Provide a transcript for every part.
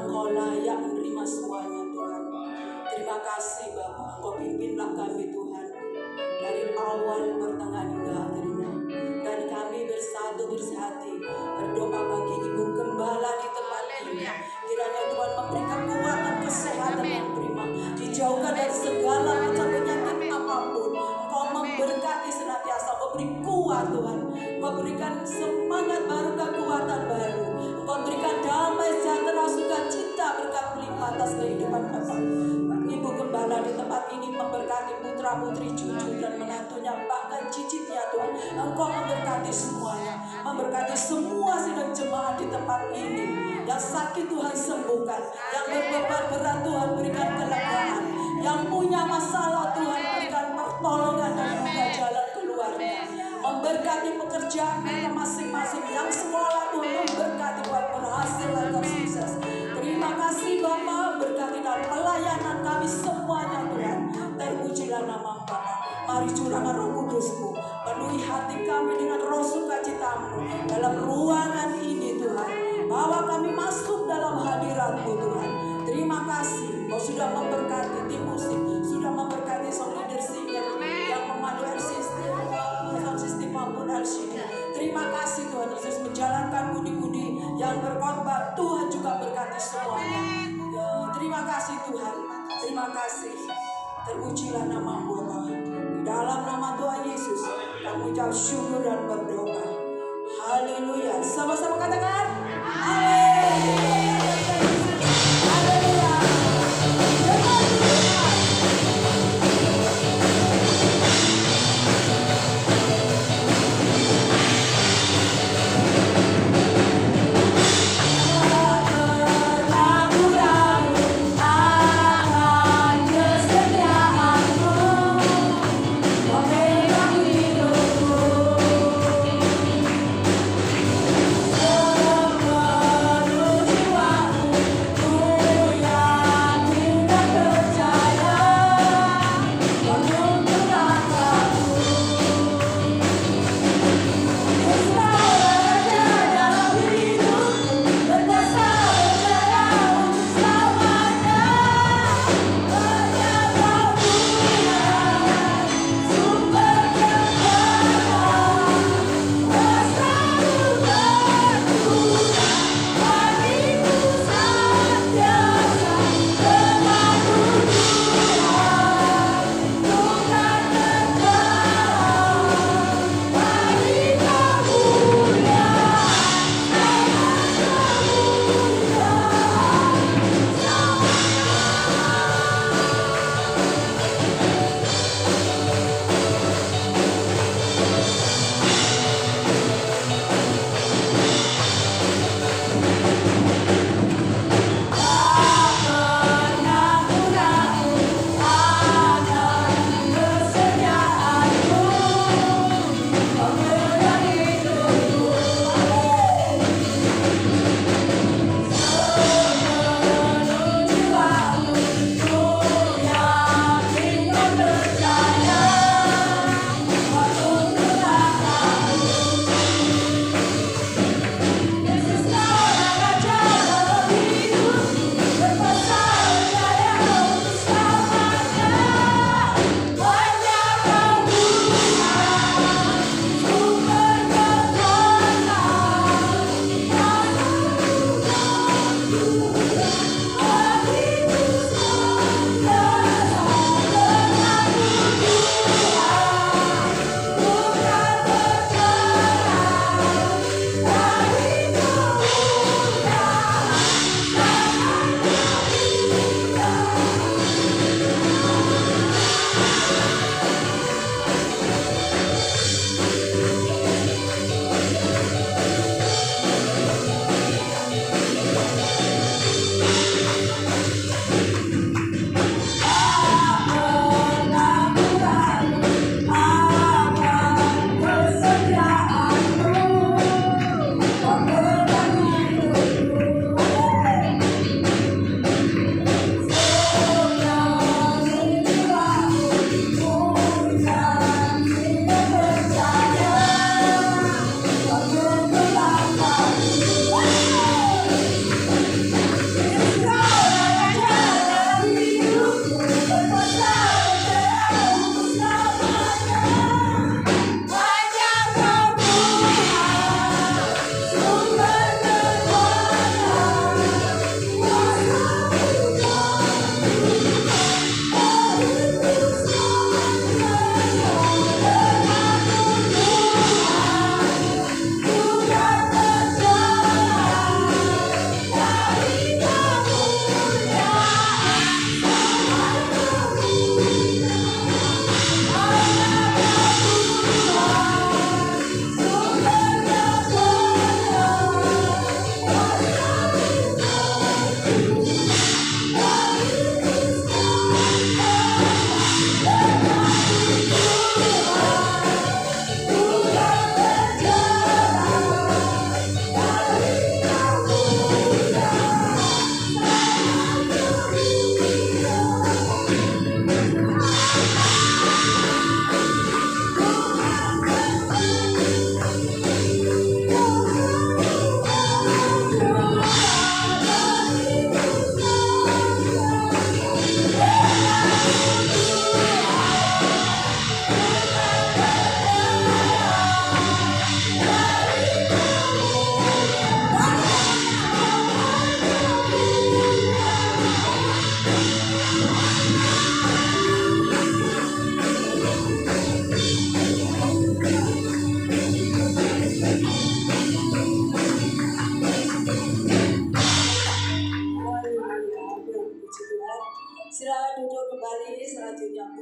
Engkau layak menerima semuanya Tuhan. Terima kasih Bapa, Engkau pimpinlah kami Tuhan dari awal pertengahan hingga akhirnya. Dan kami bersatu bersehati berdoa bagi Ibu Gembala di tempat ini. Kiranya Tuhan memberikan kekuatan kesehatan yang prima, dijauhkan dari segala macam penyakit apapun. Engkau memberkati senantiasa, memberi kuat Tuhan, memberikan semangat baru, kekuatan baru. Engkau berikan damai sejahtera, sukacita, berkat melimpah atas kehidupan Bapak. Ibu Gembala di tempat ini memberkati putra putri, cucu dan menantunya, bahkan cicitnya Tuhan. Engkau memberkati semuanya, memberkati semua sidang jemaat di tempat ini. Yang sakit Tuhan sembuhkan, yang berbeban berat Tuhan berikan kelegaan, yang punya masalah Tuhan berikan pertolongan dan buka jalan keluarnya. Memberkati pekerjaan mereka masing-masing, yang sekolah Tuhan memberkati buat berhasil dan sukses. Terima kasih Bapa, berkati dalam pelayanan kami semuanya Tuhan. Terpujilah nama Bapa. Mari curahkan Roh Kudus-Mu, penuhi hati kami dengan roh sukacita-Mu dalam ruangan ini Tuhan. Bawa kami masuk dalam hadirat-Mu Tuhan. Terima kasih, Kau sudah memberkati tim musik, sudah memberkati sound leader singer yang memandu sound system maupun LCD. Terima kasih Tuhan Yesus menjalankan budi-budi yang berkhotbah. Tuhan juga berkati semuanya. Terima kasih Tuhan, terima kasih. Terpujilah nama-Mu Bapa. Di dalam nama Tuhan Yesus kami ucap syukur dan berdoa. Haleluya. Sama-sama katakan haleluya. Haleluya. Oh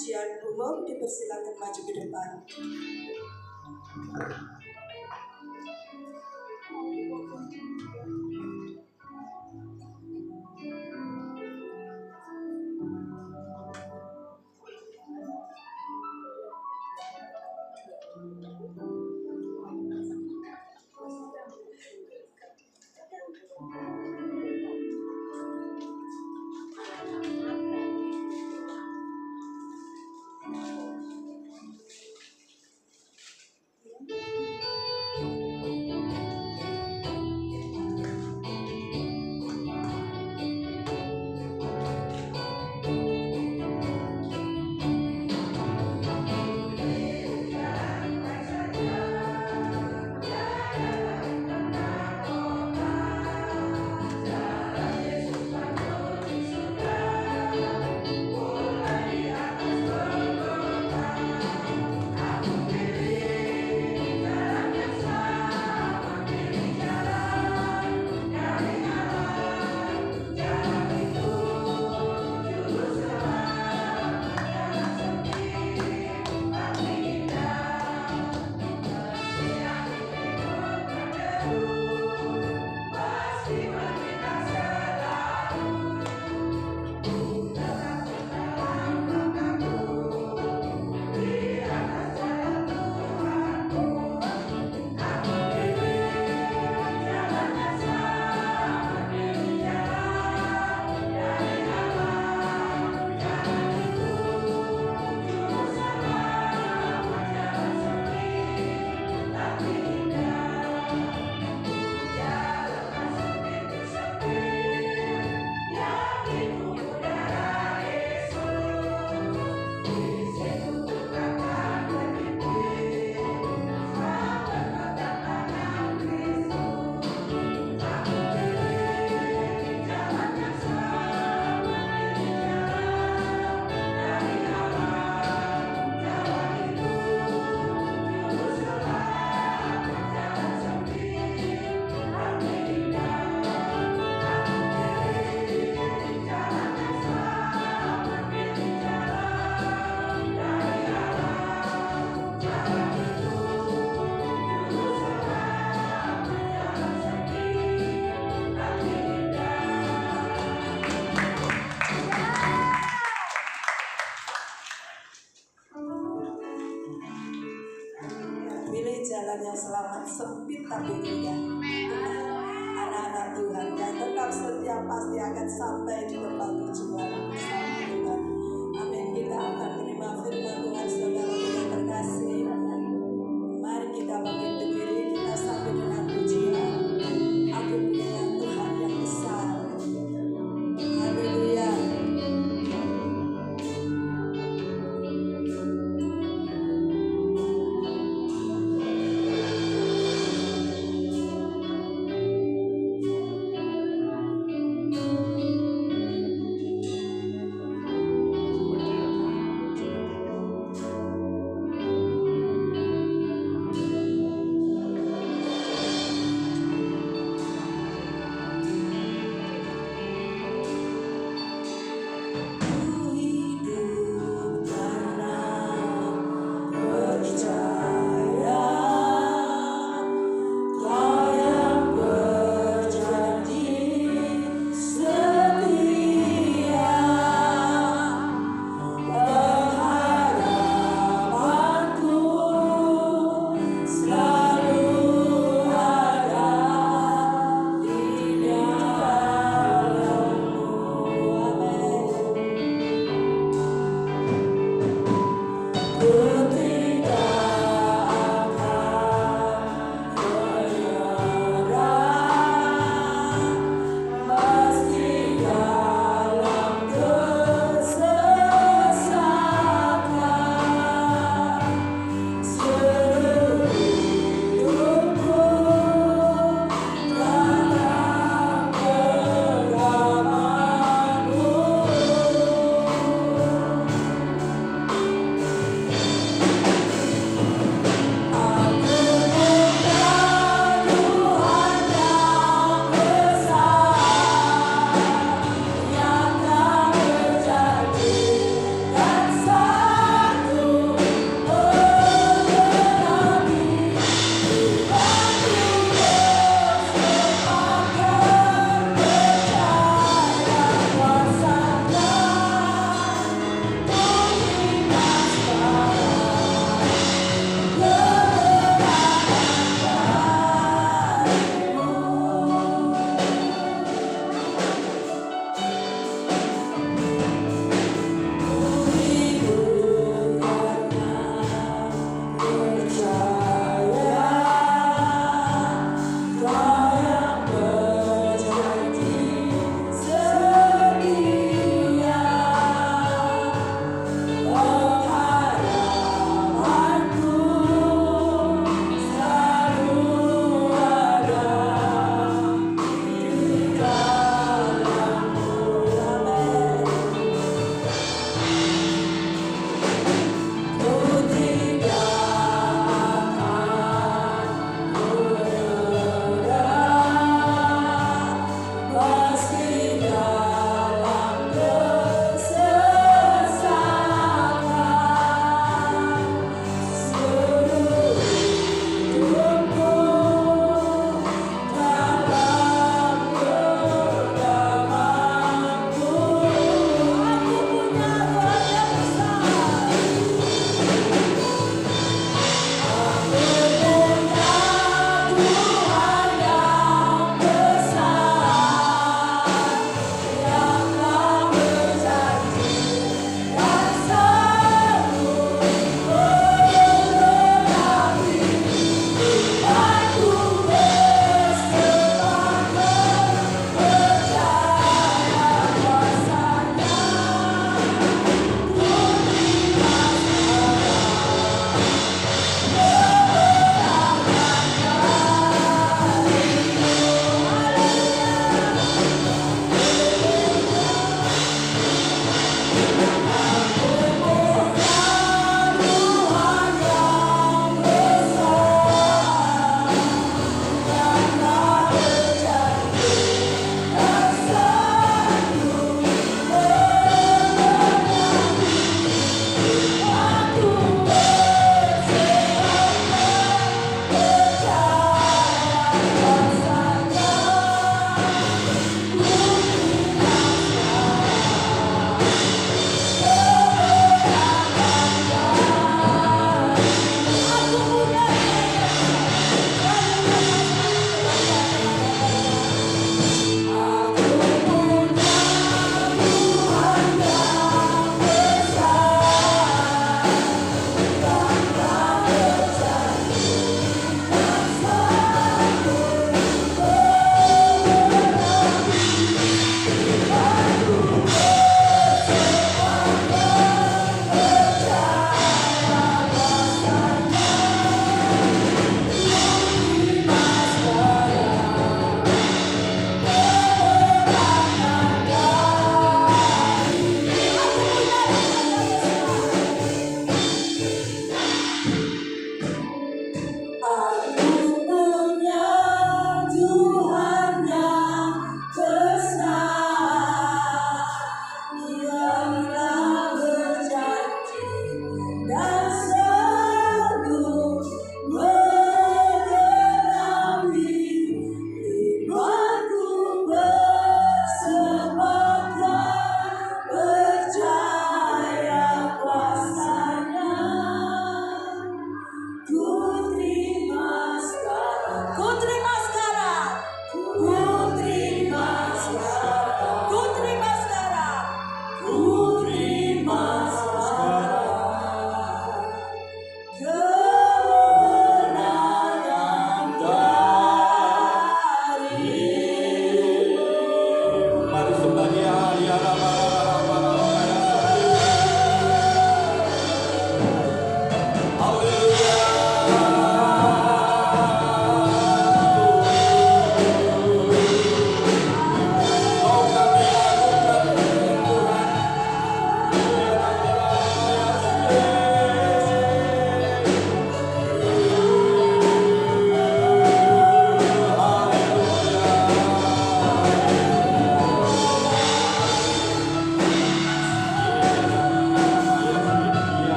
pujian umum, dipersilakan maju ke depan. Jalan yang selamat, sempit tapi indah. Anak-anak Tuhan yang tetap setia pasti akan sampai di tempat tujuan bersama Tuhan. Amin. Kita akan terima firman Tuhan, saudara yang terkasih. Mari kita bangkit berdiri, kita sampai dengan pujian. Aku punya Tuhan yang besar. Haleluya.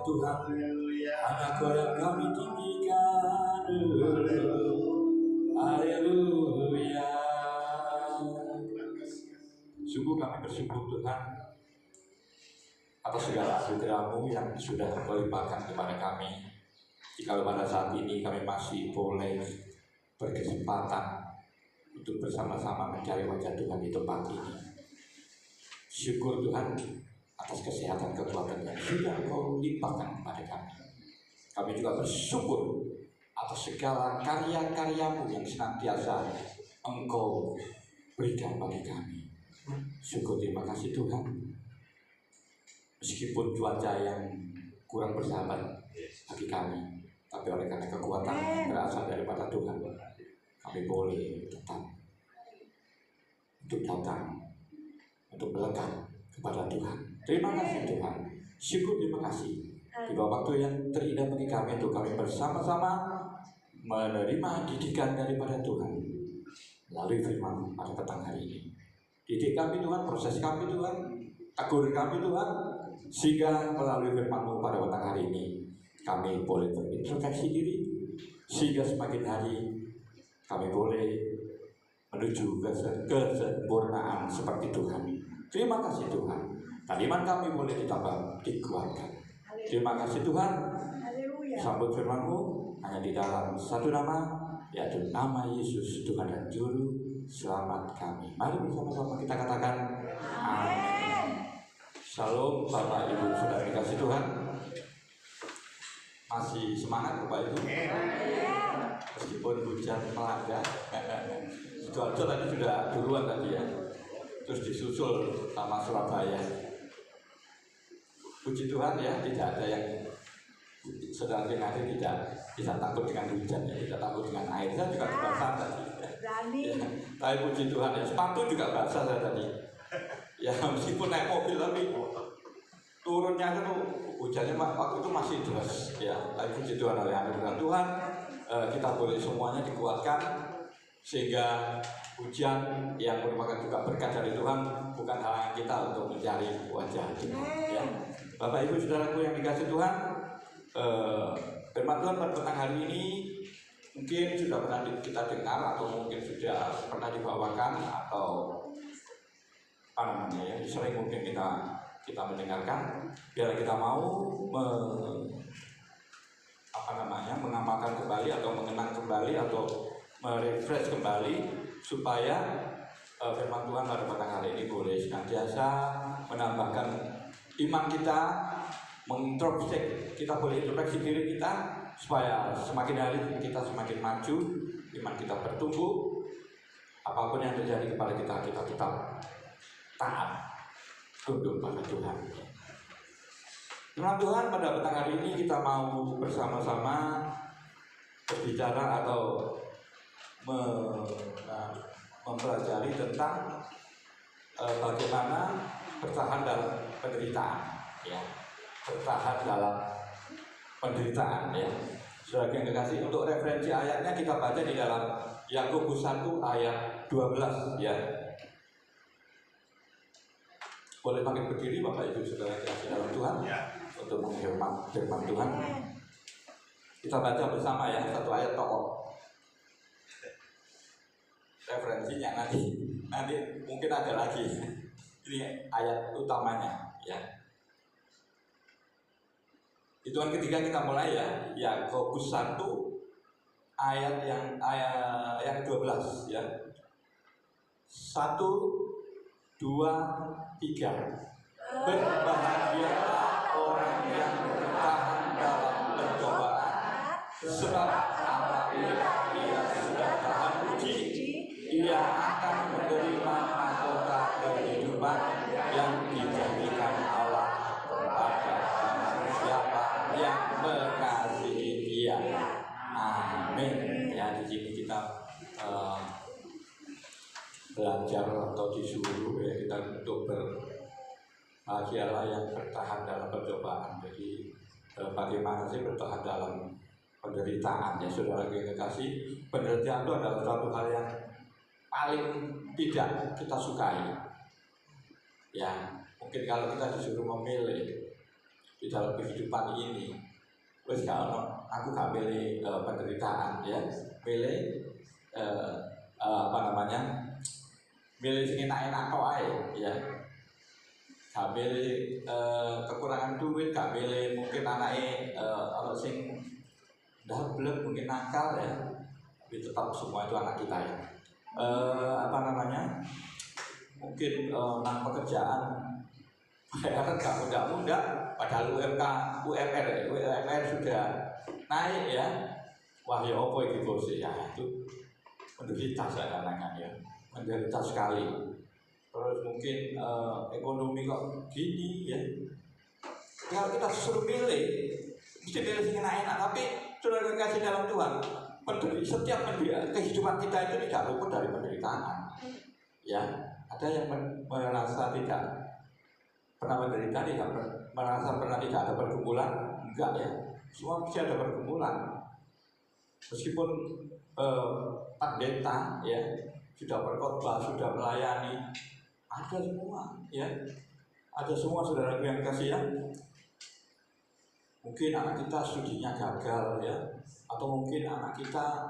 Tuhan, hanya Kau yang kami tinggikan. Haleluya. Sungguh kami bersyukur Tuhan atas segala anugerah-Mu yang sudah Kau limpahkan kepada kami. Jika pada saat ini kami masih boleh berkesempatan untuk bersama-sama mencari wajah Tuhan di tempat ini. Syukur Tuhan atas kesehatan kekuatan yang sudah Kau limpahkan kepada kami. Kami juga bersyukur atas segala karya-karya-Mu yang senantiasa Engkau berikan bagi kami. Syukur, terima kasih Tuhan. Meskipun cuaca yang kurang bersahabat bagi kami, tapi oleh karena kekuatan yang berasal daripada Tuhan, kami boleh tetap untuk datang, untuk melekat kepada Tuhan. Terima kasih Tuhan. Syukur, terima kasih. Di bawah waktu yang terindah bagi kami untuk kami bersama-sama menerima didikan daripada Tuhan melalui firman pada petang hari ini. Didik kami Tuhan, proses kami Tuhan, tegur kami Tuhan, sehingga melalui firman-Mu pada petang hari ini kami boleh berintrospeksi diri, sehingga semakin hari kami boleh menuju kesempurnaan seperti Tuhan. Terima kasih Tuhan. Kalimat kami boleh ditambah, dikuatkan. Terima kasih Tuhan. Sambut firman-Mu hanya di dalam satu nama, yaitu nama Yesus, Tuhan dan Juru Selamat kami. Mari bersama-sama kita katakan amin. Shalom Bapak Ibu Saudara dikasih Tuhan. Masih semangat Bapak Ibu? Meskipun hujan melanda. Sidoarjo tadi sudah duluan tadi ya. Terus disusul sama Surabaya. Puji Tuhan ya, tidak ada yang saudara yang ada tidak takut dengan hujan ya, tidak takut dengan air. Saya juga basah tadi. Ya, tapi puji Tuhan ya, sepatu juga basah saya tadi. Ya meskipun naik mobil tapi turunnya itu hujannya waktu itu masih deras ya. Tapi puji Tuhan oleh anugerah Tuhan kita boleh semuanya dikuatkan sehingga hujan yang merupakan juga berkat dari Tuhan bukan halangan kita untuk mencari wajah Tuhan ya. Bapak Ibu Saudaraku yang dikasih Tuhan, firman Tuhan pada petang hari ini mungkin sudah pernah kita dengar atau mungkin sudah pernah dibawakan atau apa namanya ya, sering mungkin kita mendengarkan. Biar kita mau mengamalkan kembali atau mengenang kembali atau merefresh kembali supaya firman Tuhan pada petang hari ini boleh senantiasa menambahkan iman kita, mengintrospeksi, kita boleh introspeksi diri kita supaya semakin hari kita semakin maju, iman kita bertumbuh. Apapun yang terjadi kepada kita tetap taat, tunduk pada Tuhan. Firman Tuhan pada petang hari ini kita mau bersama-sama berbicara atau mempelajari tentang bagaimana bertahan dalam penderitaan, ya, bertahan dalam penderitaan, ya. Saudara yang kekasih, untuk referensi ayatnya kita baca di dalam Yakobus 1 ayat 12, ya. Boleh bangkit berdiri Bapak Ibu Saudara yang kekasih dalam Tuhan untuk menghirmat firman Tuhan. Kita baca bersama ya, satu ayat tokoh. Referensinya nanti mungkin ada lagi. Ini ayat utamanya ya. Hitungan ketiga kita mulai ya. Yakobus 1 ayat yang 12 ya. 1 2 3. Berbahagialah orang yang bertahan dalam pencobaan, sebab apabila ia sudah tahan uji, ia akan menerima mahkota kehidupan yang dijanjikan Allah kepada siapa yang mengasihi Dia. Amin. Ya, di sini kita belajar atau disuruh ya kita untuk berbahagialah yang bertahan dalam percobaan. Jadi bagaimana sih bertahan dalam penderitaan ya saudara yang kekasih. Penderitaan itu adalah suatu hal yang paling tidak kita sukai ya. Mungkin kalau kita disuruh memilih di dalam kehidupan ini. Wes aku gak pilih penderitaan ya, pilih pilih sing enak-enak kok ae ya. Gak pilih kekurangan duit, gak pilih mungkin anaknya kalau sing double mungkin nakal ya, tapi tetap semua itu anak kita ya. Mungkin nang pekerjaan bayaran gak mudah-mudah, padahal UMR sudah naik ya. Wah ya apa itu bos ya, itu menderita saya katakan ya, menderita sekali. Terus mungkin ekonomi kok gini ya. Kalau kita disuruh pilih, mesti pilih yang enak-enak. Tapi sudah kasih dalam Tuhan, setiap kehidupan kita itu tidak luput dari penderitaan. Ya, ada yang merasa tidak pernah menderita, merasa pernah tidak ada pergumulan, enggak ya. Semua mesti ada pergumulan. Meskipun pendeta ya sudah berkhotbah, sudah melayani, ada semua ya, ada semua saudara yang kasihan. Mungkin anak kita studinya gagal ya, atau mungkin anak kita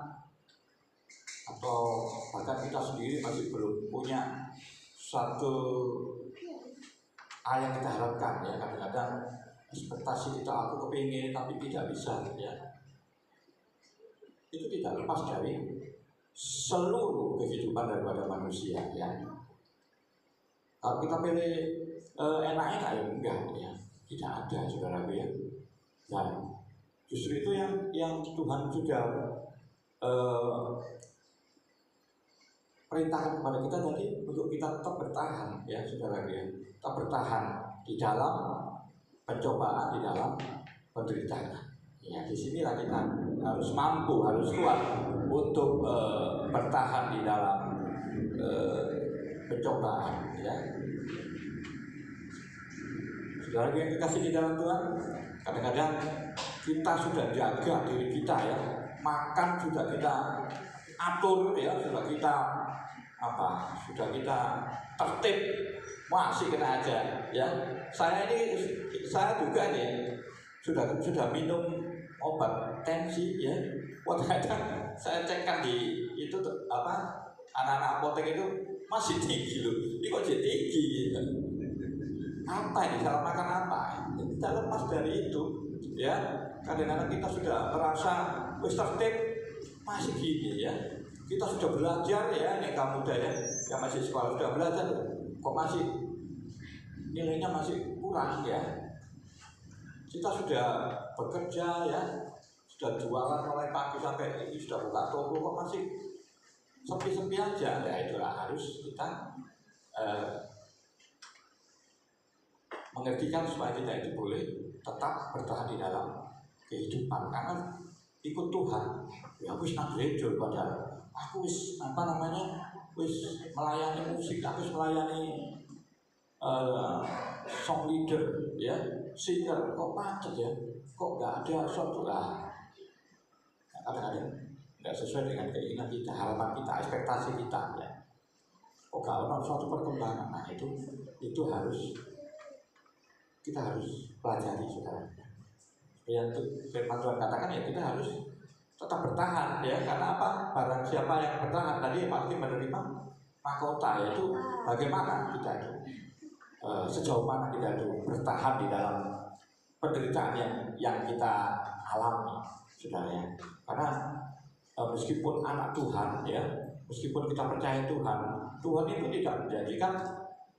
atau bahkan kita sendiri masih belum punya satu hal yang kita harapkan ya. Kadang-kadang ekspektasi kita, aku kepingin tapi tidak bisa ya. Itu tidak lepas dari seluruh kehidupan daripada manusia ya. Kalau kita pilih enak-enak ya enggak ya, tidak ada saudara ya. Dan justru itu yang Tuhan sudah perintahkan kepada kita tadi, untuk kita tetap bertahan ya saudara ya. Tetap bertahan di dalam pencobaan, di dalam penderitaan. Ya, disinilah kita harus mampu, harus kuat untuk bertahan di dalam pencobaan ya. Saudara yang dikasih di dalam Tuhan, kadang-kadang kita sudah jaga diri kita ya, makan sudah kita atur ya, sudah kita tertib, masih kena aja ya. Saya juga nih sudah minum obat tensi ya. Kadang saya cekkan di itu anak-anak apotek itu masih tinggi loh. Ini kok jadi tinggi gitu. Apa ini, salah makan apa? Tidak lepas dari itu ya. Kadang-kadang kita sudah merasa tertib, masih gini ya. Kita sudah belajar ya, ini kamu muda ya, yang masih sekolah sudah belajar, kok masih nilainya masih kurang ya. Kita sudah bekerja ya, sudah jualan mulai pagi sampai ini, sudah buka toko, kok masih sepi-sepi aja. Ya itulah harus kita mengertikan supaya kita itu boleh tetap bertahan di dalam kehidupan, karena ikut Tuhan. Ya aku nang gereja, padahal aku wis melayani musik, aku melayani song leader ya, singer, kok macet ya, kok nggak ada suatu lah. Kadang-kadang nggak sesuai dengan keinginan kita, harapan kita, ekspektasi kita ya. Kok nggak ada suatu perkembangan. Nah itu kita harus pelajari saudara. Yang firman Tuhan katakan ya, kita harus tetap bertahan ya, karena apa? Barang siapa yang bertahan tadi pasti menerima mahkota. Yaitu bagaimana kita itu sejauh mana kita itu bertahan di dalam penderitaan yang kita alami saudara ya. Karena meskipun anak Tuhan ya, meskipun kita percaya Tuhan itu tidak menjanjikan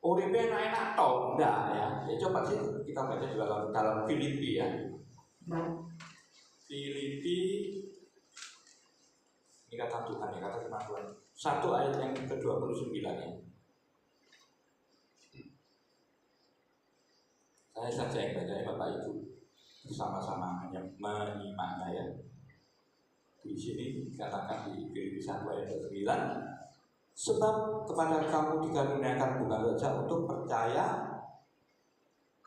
uripe enak-enak toh, enggak ya. Ya coba sih kita baca juga dalam Filipi ya. Filipi, ini kata Tuhan ya, kata firman Tuhan. 1 ayat yang ke-29 ya. Saya saja yang baca, Bapak Ibu bersama-sama menyimaknya ya. Di sini dikatakan di Filipi 1 ayat ke-9, sebab kepada kamu dikaruniakan bukan saja untuk percaya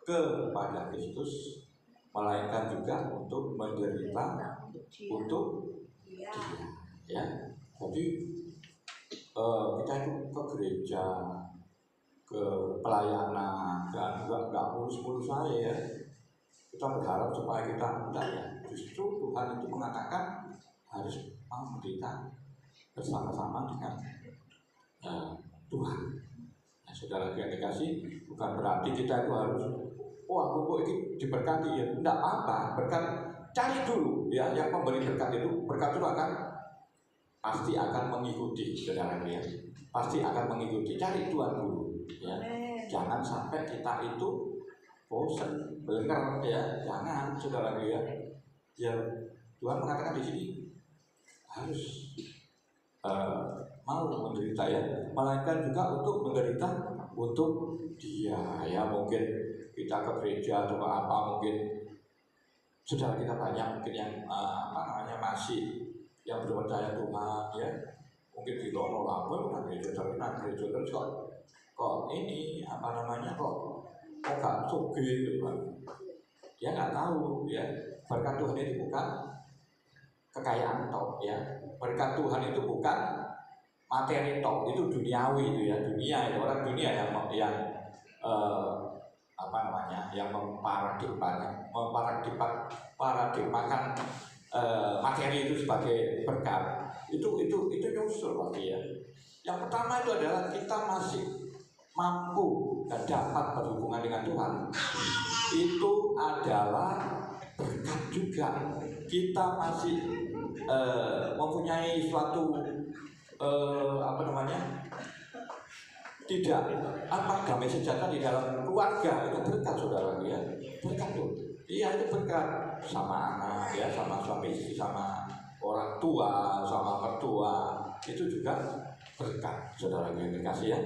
kepada Kristus, melainkan juga untuk menderita untuk Dia ya. Jadi kita itu ke gereja, ke pelayanan, dan juga nggak mulus-mulus saya ya. kita berharap supaya kita enggak ya. Justru Tuhan itu mengatakan harus mau menderita bersama-sama dengan Tuhan. Nah, saudara yang dikasih, bukan berarti kita itu harus aku kok ini diberkati ya. Enggak apa, berkat cari dulu ya, yang memberi berkat itu pasti akan mengikuti, saudara ya. Pasti akan mengikuti. Cari Tuhan dulu ya. Jangan sampai kita itu bosan, benar ya. Jangan, saudara ya. Ya Tuhan mengatakan di sini harus mau menderita ya, melainkan juga untuk menderita untuk Dia ya. Mungkin kita ke gereja atau apa, mungkin saudara kita banyak mungkin yang masih yang percaya Tuhan ya, mungkin di lono lapor gereja terus kok ini kok gak suge gitu kan. Dia nggak tahu ya, berkat Tuhan itu bukan kekayaan tok ya. Berkat Tuhan itu bukan materi tok, itu duniawi itu ya, dunia itu orang dunia yang memparadigmakan materi itu sebagai berkat. Itu nyusul lagi ya. Yang pertama itu adalah kita masih mampu dan dapat berhubungan dengan Tuhan. Itu adalah berkat juga. Kita masih mempunyai suatu damai sejahtera di dalam keluarga, itu berkat, saudara ya. Berkat tuh. Iya, itu berkat sama anak ya, sama suami istri, sama orang tua, sama mertua. Itu juga berkat, saudara yang dikasih ya.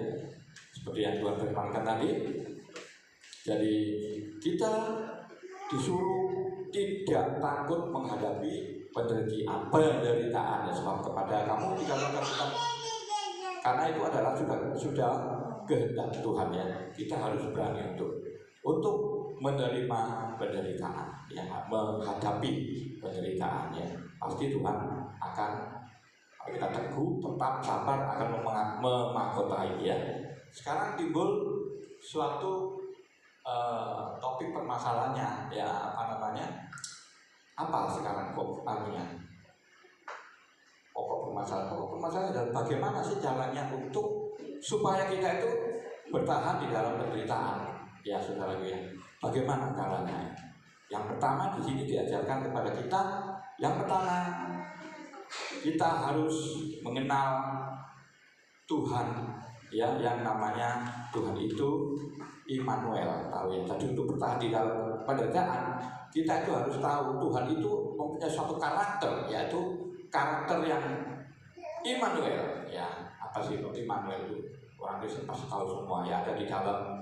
Seperti yang Tuhan firmankan tadi. Jadi kita disuruh tidak takut menghadapi penderitaan ya, sebab kepada kamu dikatakan karena itu adalah sudah kehendak Tuhan ya. Kita harus berani untuk menerima penderitaan ya, menghadapi penderitaan ya. Pasti Tuhan akan, kita teguh, tetap sabar, akan memahkotai ya. Sekarang timbul suatu topik permasalahannya ya, apa sekarang pokok permasalahan adalah bagaimana sih caranya untuk supaya kita itu bertahan di dalam penderitaan ya, saudara ya. Bagaimana caranya? Yang pertama di sini diajarkan kepada kita, yang pertama kita harus mengenal Tuhan ya, yang namanya Tuhan itu Immanuel, tahu ya. Jadi untuk bertahan di dalam penderitaan, kita itu harus tahu Tuhan itu mempunyai suatu karakter, yaitu karakter yang Immanuel ya. Apa sih itu Immanuel itu? Orang Kristen pasti tahu semua ya, ada di dalam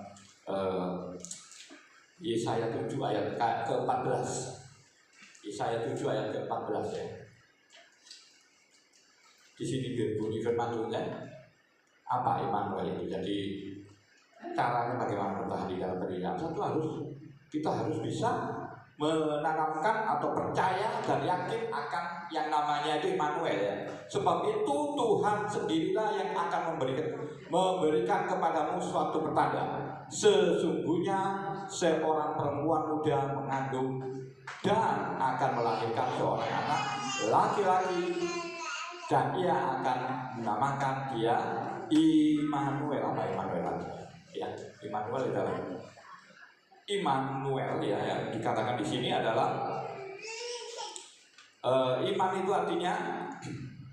Yesaya 7 ayat ke-14. Yesaya 7 ayat ke-14 ya. Di sini berbunyi firman Tuhan, apa Immanuel itu? Jadi caranya bagaimana bertahan di dalam penderitaan? Satu, kita harus bisa menanamkan atau percaya dan yakin akan yang namanya itu Immanuel ya. Sebab itu Tuhan sendirilah yang akan memberikan kepadamu suatu pertanda. Sesungguhnya seorang perempuan muda mengandung dan akan melahirkan seorang anak laki-laki, dan ia akan menamakan dia Immanuel. Apa Immanuel? Ya, Immanuel adalah Immanuel ya, yang dikatakan di sini adalah iman itu artinya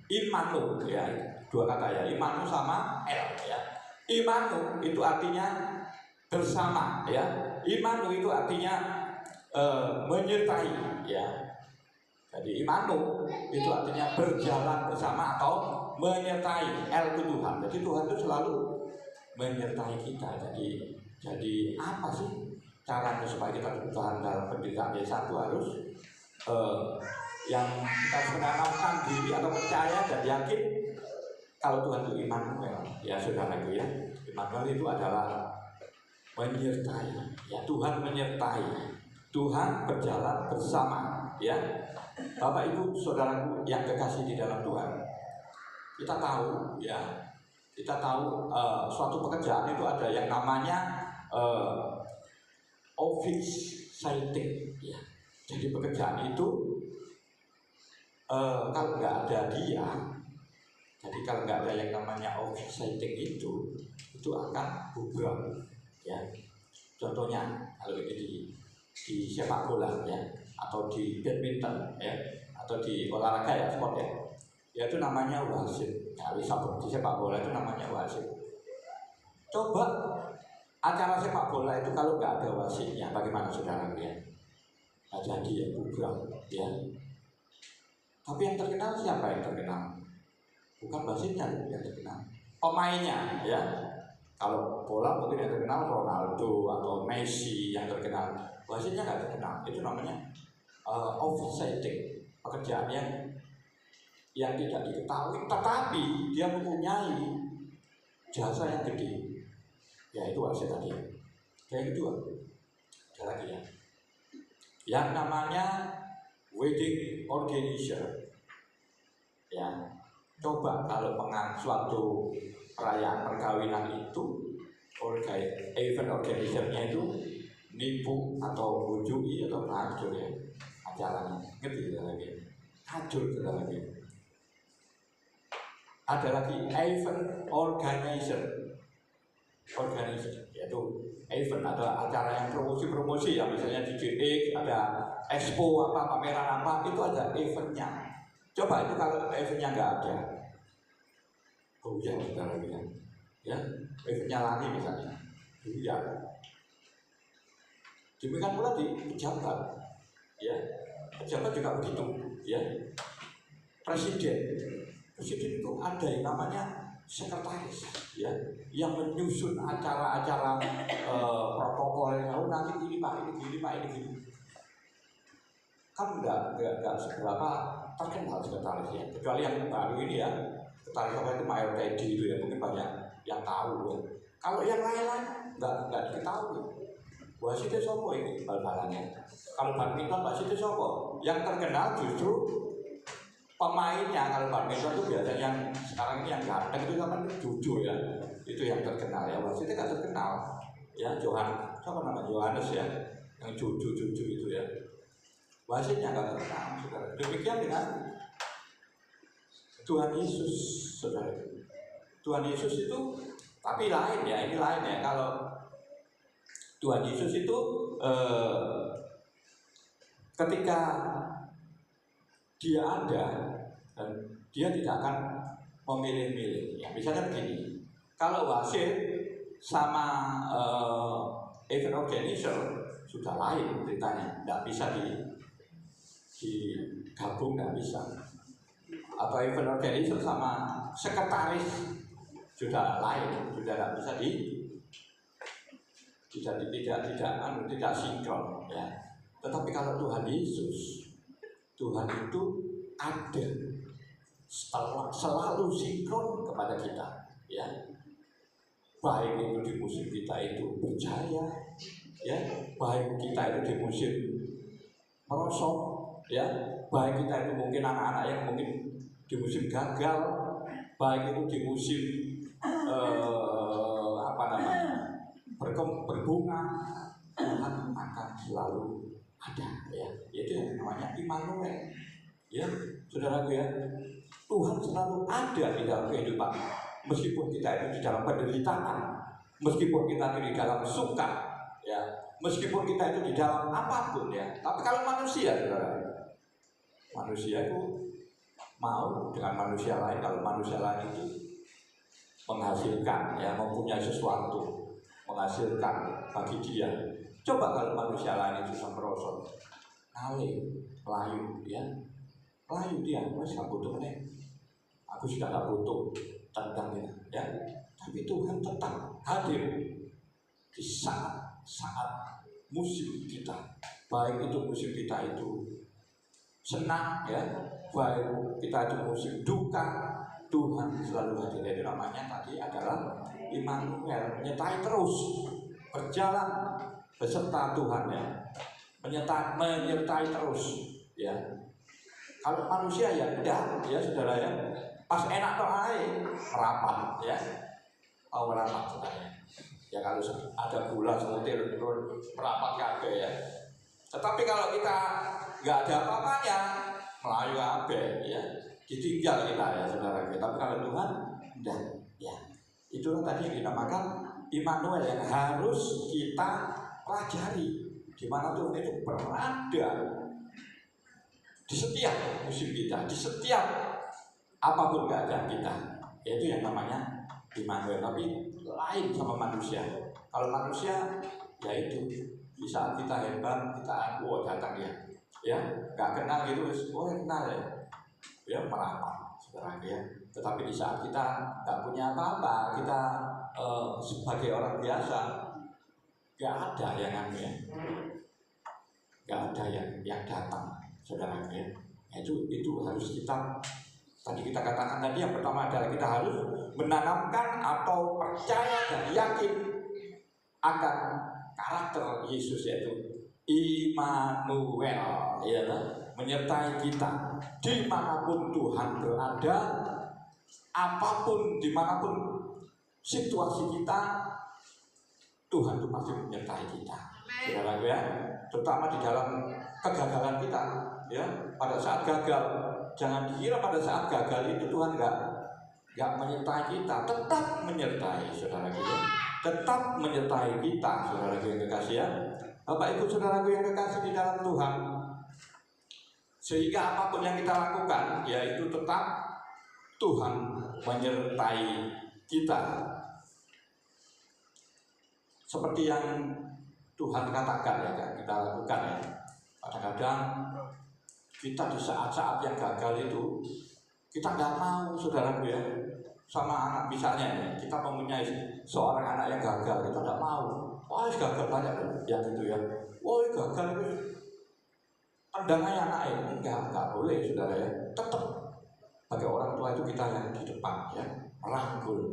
Immanu ya, dua kata ya, Immanu sama El ya. Immanu itu artinya bersama ya. Immanu itu artinya menyertai ya. Jadi Immanu itu artinya berjalan bersama atau menyertai. El itu Tuhan. Jadi Tuhan itu selalu menyertai kita. Jadi apa sih caranya supaya kita bertahan dalam penderitaan? Ya, satu harus yang kita harus menanamkan diri atau percaya dan yakin kalau Tuhan itu Immanuel ya, saudara itu ya. Immanuel itu adalah menyertai ya, Tuhan menyertai, Tuhan berjalan bersama ya. Bapak Ibu saudaraku yang kekasih di dalam Tuhan, kita tahu ya, suatu pekerjaan itu ada yang namanya office setting ya. Jadi pekerjaan itu kalau nggak ada dia, jadi kalau nggak ada yang namanya office setting itu akan bubar ya. Contohnya kalau ini di sepak bola ya, atau di badminton ya, atau di olahraga ya, sport ya, itu namanya wasit. Ya, di sepak bola itu namanya wasit. Coba acara sepak bola itu kalau nggak ada wasitnya, bagaimana saudara ya? Nggak jadi ya, bubar ya. Tapi yang terkenal siapa yang terkenal? Bukan wasitnya yang terkenal, pemainnya ya. Kalau bola mungkin yang terkenal Ronaldo atau Messi yang terkenal, wasitnya nggak terkenal. Itu namanya offsetting, pekerjaan yang tidak diketahui, tetapi dia mempunyai jasa yang gede, yaitu wasit tadi. Yang kedua, ada lagi ya, yang namanya wedding organizer. Ya, coba kalau suatu perayaan perkawinan itu, event organizer-nya itu nipu atau bujuki atau hancur ya acaranya, ngerti ya lagi, hancur lagi. Ada lagi event organizer, yaitu event atau acara yang promosi ya, misalnya di GX ada expo apa, pameran apa, itu ada eventnya. Coba itu kalau eventnya nggak ada, hujan saudara ya, eventnya lari misalnya, hujan. Demikian pula di pejabat, ya, pejabat juga begitu, ya. Presiden itu ada yang namanya sekretaris, ya, yang menyusun acara-acara protokolnya. Oh nanti ini pak, ini gini. Kan nggak seberapa terkenal sekretaris ya, kecuali yang baru ini ya, sekretaris apa itu Mayor Teddy itu ya, mungkin banyak yang tahu ya. Kalau yang lain nggak diketahui. Wasitnya sopo ini bal-balannya. Kalau badminton wasitnya sopo, yang terkenal justru pemainnya. Kalau badminton itu biasanya yang sekarang ini yang ganteng itu kan Jojo ya, itu yang terkenal ya. Wasitnya nggak terkenal ya, Yohanes ya, yang Jojo itu ya. Wasitnya nggak terkenal, saudara. Demikian dengan Tuhan Yesus, saudara. Tuhan Yesus itu, tapi lain ya, ini lain ya. Kalau Tuhan Yesus itu ketika dia ada, dan dia tidak akan memilih-milih. Ya, misalnya begini, kalau wasit sama event organizer sudah lain ceritanya, tidak bisa digabung, nggak bisa. Atau event organizer sama sekretaris sudah lain, sudah tidak bisa tidak sinkron ya. Tetapi kalau Tuhan Yesus, Tuhan itu ada selalu sinkron kepada kita ya. Baik itu di musim kita itu berjaya ya, baik kita itu di musim merosot ya, baik kita itu mungkin anak-anak yang mungkin di musim gagal, baik itu di musim berbunga, Tuhan akan selalu ada ya. Itu yang namanya Immanuel ya, saudaraku ya. Tuhan selalu ada di dalam kehidupan, meskipun kita itu di dalam penderitaan, meskipun kita itu di dalam suka ya, meskipun kita itu di dalam apapun ya. Tapi kalau manusia, saudara, manusia itu mau dengan manusia lain, kalau manusia lain itu menghasilkan ya, mempunyai sesuatu, menghasilkan bagi dia. Coba kalau manusia lain itu merosot, layu ya, layu dia, wes gak butuh nih, aku sudah gak butuh tentang ya. Tapi Tuhan tetap hadir di saat musim kita, baik itu musim kita itu senang ya, baik kita itu musim duka, Tuhan selalu hadir. Itu namanya tadi adalah Immanuel, menyertai terus, berjalan beserta Tuhan ya, menyertai terus ya. Kalau manusia ya udah ya, saudara ya, pas enak toh ae merapat ya, merapat saudara. Ya kalau ada gula semutir merapat kabeh ya. Tetapi kalau kita nggak ada apa-apanya, melayu kabeh ya, ditinggal kita ya saudara. Tapi kalau Tuhan enggak ya. Itulah tadi yang dinamakan Immanuel yang harus kita pelajari, di mana Tuhan itu berada di setiap musim kita, di setiap apapun keadaan kita. Itu yang namanya Immanuel. Tapi lain sama manusia. Kalau manusia ya itu di saat kita hebat, kita datang ya nggak kenal gitu, kenal ya merapat saudara ya. Tetapi di saat kita nggak punya apa-apa, kita sebagai orang biasa, nggak ada yang ya, nggak ada yang datang saudara ya. Itu harus kita tadi kita katakan tadi, yang pertama adalah kita harus menanamkan atau percaya dan yakin akan karakter Yesus, yaitu Immanuel, ya, menyertai kita dimanapun Tuhan berada, apapun dimanapun situasi kita, Tuhan itu pasti menyertai kita, saudara ya. Terutama di dalam kegagalan kita, ya, pada saat gagal, jangan dikira pada saat gagal itu Tuhan nggak menyertai kita, tetap menyertai saudara kita, tetap menyertai kita saudara yang kekasih ya. Bapak Ibu saudaraku yang kekasih di dalam Tuhan, sehingga apapun yang kita lakukan, yaitu tetap Tuhan menyertai kita. Seperti yang Tuhan katakan ya, kita lakukan ya. Kadang-kadang kita di saat-saat yang gagal itu, kita nggak mau saudaraku ya, sama anak misalnya ya, kita mempunyai seorang anak yang gagal, kita nggak mau. Wah gagal banyak yang gitu ya. Wah gagal itu pandangannya anak ini nggak boleh saudara ya. Tetap bagi orang tua itu kita yang di depan ya, merangkul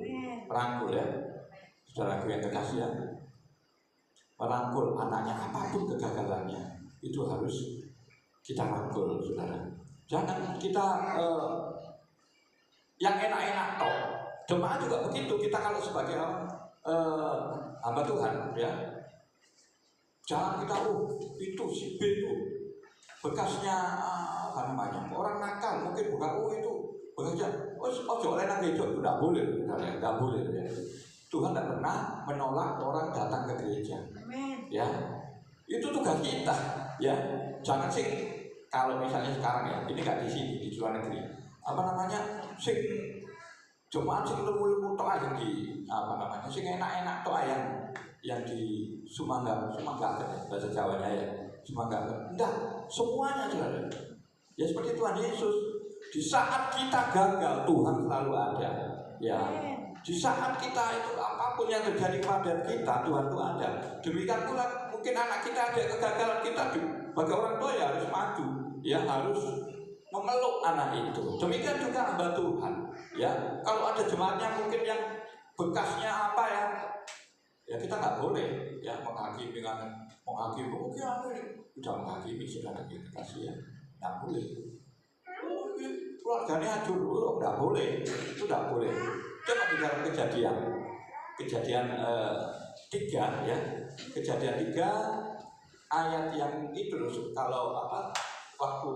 ya, saudaraku yang kekasih ya, merangkul anaknya apapun kegagalannya itu harus kita rangkul saudara. Jangan kita yang enak-enak toh. Jemaat juga begitu, kita kalau sebagai hamba Tuhan ya, jangan kita itu si B itu bekasnya apa namanya orang nakal, mungkin bukan itu bekasnya oleh nabi itu tidak boleh tidak boleh ya. Tuhan tidak pernah menolak orang datang ke gereja. Amen. Ya itu tugas kita ya. Jangan sih kalau misalnya sekarang ya, ini nggak di sini, di luar negeri, apa namanya sing jemaat sing lemu-lemu toh aja di apa namanya sing enak-enak toh yang di Sumangga bahasa Jawanya ya, Sumangga enggak, semuanya saudara ya. Seperti Tuhan Yesus, di saat kita gagal Tuhan selalu ada ya. Di saat kita itu apapun yang terjadi kepada kita, Tuhan itu ada. Demikian pula mungkin anak kita ada kegagalan, kita bagi orang tua ya harus maju ya, harus memeluk anak itu. Demikian juga hamba Tuhan ya. Kalau ada jemaatnya mungkin yang bekasnya apa ya kita nggak boleh ya menghakimi mungkin udah menghakimi saudara kita kasih ya, nggak boleh. Keluarganya hancur dulu, nggak boleh, itu nggak boleh. Coba di dalam kejadian 3 ya, kejadian 3 ayat yang itu kalau apa waktu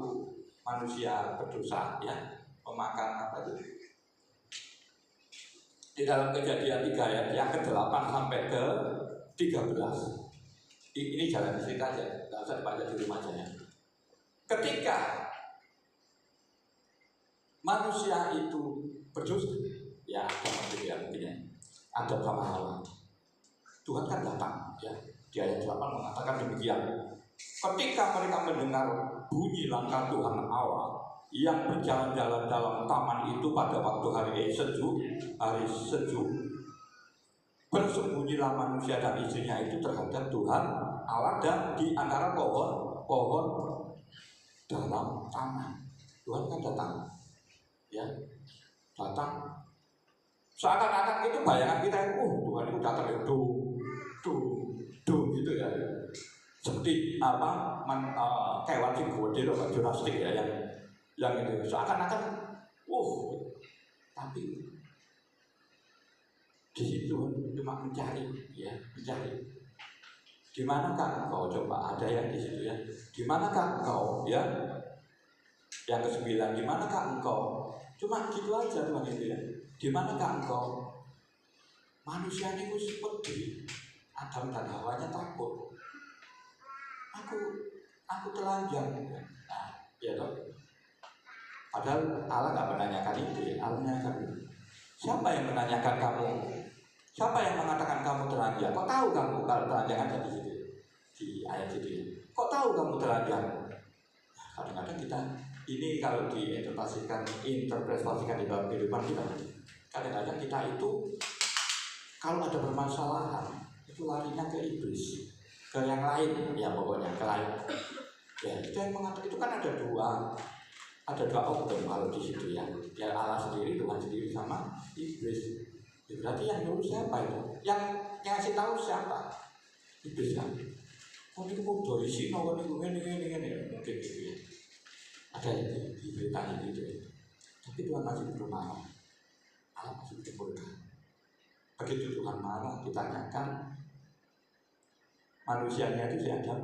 manusia berdosa ya, memakan apa itu di dalam kejadian 3 ya, yang ke-8 sampai ke-13. Ini jalan cerita aja, nggak usah dibaca di rumah aja ya. Ketika manusia itu berdosa ya, ada sama Hawa, Tuhan kan datang ya. Di ayat 8 mengatakan demikian. Ketika mereka mendengar bunyi langkah Tuhan Allah yang berjalan-jalan dalam taman itu pada waktu hari sejuk, bersembunyilah manusia dan istrinya itu terhadap Tuhan Allah dan di antara pohon dalam taman. Tuhan kan datang, ya, datang. Seakan-akan itu bayangan kita, Tuhan itu datang itu, gitu ya. Seperti apa kewan sing gede loh, jurnastik ya, yang itu seakan-akan tapi di Tuhan cuma mencari, ya, mencari. Di manakah engkau? Coba ada yang di situ ya. Di manakah engkau? Ya. Yang ke-9, di manakah engkau? Cuma gitu aja Tuhan itu ya. Di manakah engkau? Manusia ini seperti Adam dan Hawanya takut. Aku telanjang. Nah, ya toh. Padahal Allah nggak menanyakan itu ya. Allah menanyakan, siapa yang menanyakan kamu? Siapa yang mengatakan kamu telanjang? Kok tahu kamu kalau telanjang ada di situ? Di ayat itu ya. Kok tahu kamu telanjang? Nah, kadang-kadang kita ini kalau diinterpretasikan di dalam kehidupan kita, kadang-kadang kita itu kalau ada permasalahan itu larinya ke iblis, ke yang lain ya, pokoknya ke lain. Ya, kita yang mengatakan itu kan ada dua oknum kalau di situ ya. Ya Allah sendiri, Tuhan sendiri sama iblis. Ya, berarti yang nyuruh siapa itu? Yang ngasih tahu siapa? Iblis kan. Oh ini kok dari sini, oh ini mungkin gitu ya. Ada yang diberitakan gitu ya. Tapi Tuhan masih belum marah. Allah masih belum murka. Begitu Tuhan marah, ditanyakan manusianya itu si Adam,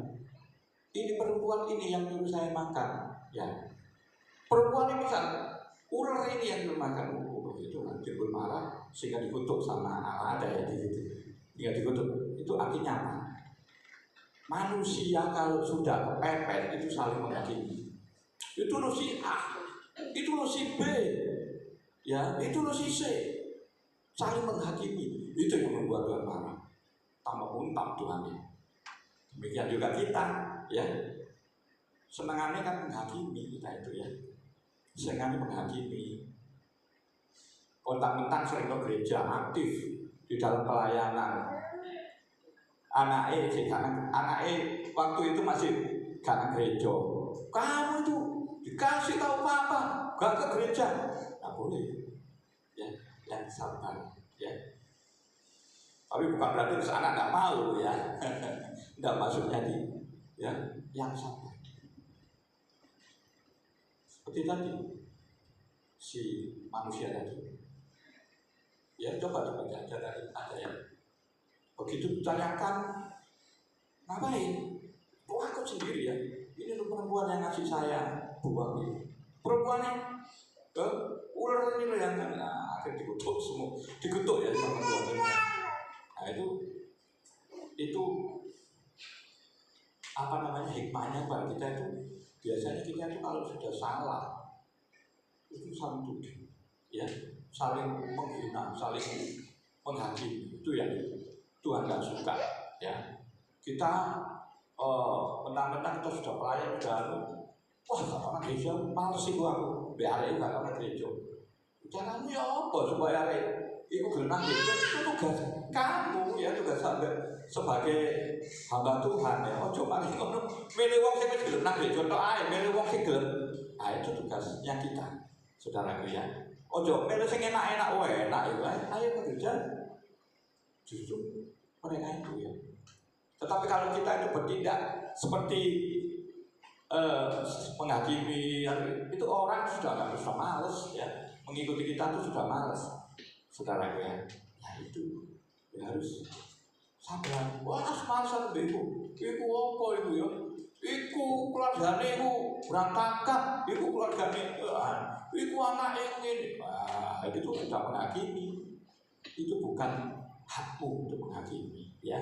ini perempuan ini yang nyuruh saya makan, ya. Perempuan ini kan, ular ini yang nyuruh makan. Itu kan timbul marah sehingga dikutuk sama Allah, ada ya di situ. Hingga dikutuk. Itu artinya apa? Manusia kalau sudah kepepet itu saling menghakimi. Itu lo si A, itu lo si B, ya, itu lo si C, saling menghakimi. Itu yang membuat Tuhan marah. Tambah untam Tuhan ya. Demikian juga kita, ya. Senangannya kan menghakimi kita itu ya. Senangannya menghakimi. Kontak-kontak sering ke gereja, aktif di dalam pelayanan. Anaknya waktu itu masih karena gereja. Kamu itu dikasih tahu apa? Gak ke gereja, nggak boleh. Ya, yang sabar, ya. Tapi bukan berarti anak nggak mau ya. Nggak maksudnya ya, yang sabar. Seperti tadi si manusia tadi. Ya coba dibaca dari ada yang begitu ditanyakan, ngapain? Oh aku sendiri ya. Ini tuh perempuan yang ngasih saya buah ini. Perempuan ini, ular ini loh yang akhirnya dikutuk semua, dikutuk ya sama perempuan ini. Nah itu apa namanya hikmahnya pada kita itu, biasanya kita itu kalau sudah salah itu saling tuduh, ya, saling menghina, saling menghakimi. Itu yang Tuhan nggak suka, ya. Kita mentang-mentang kita sudah pelayan, wah gak pernah gereja, males sih aku, biar itu gak pernah gereja. Caranya ya apa supaya itu gerenang gereja, itu tugas kamu ya, tugas sebagai hamba Tuhan ya. Oh coba nih, milih wong sing gerenang gereja, tok ae, milih wong sing gelem. Nah itu tugasnya kita, saudaraku ya. Oh coba milih sing enak-enak, enak ya, ayo ke gereja. Justru mereka itu ya. Tetapi kalau kita itu bertindak seperti menghakimi, itu orang sudah males ya, mengikuti kita itu sudah males, saudara ya. Nah itu ya harus sabar. Wah males aku bego, iku apa itu ya? Iku keluargane iku berantakan, iku keluargane, iku anak yang ini. Wah itu sudah menghakimi. Itu bukan hakmu untuk menghakimi, ya.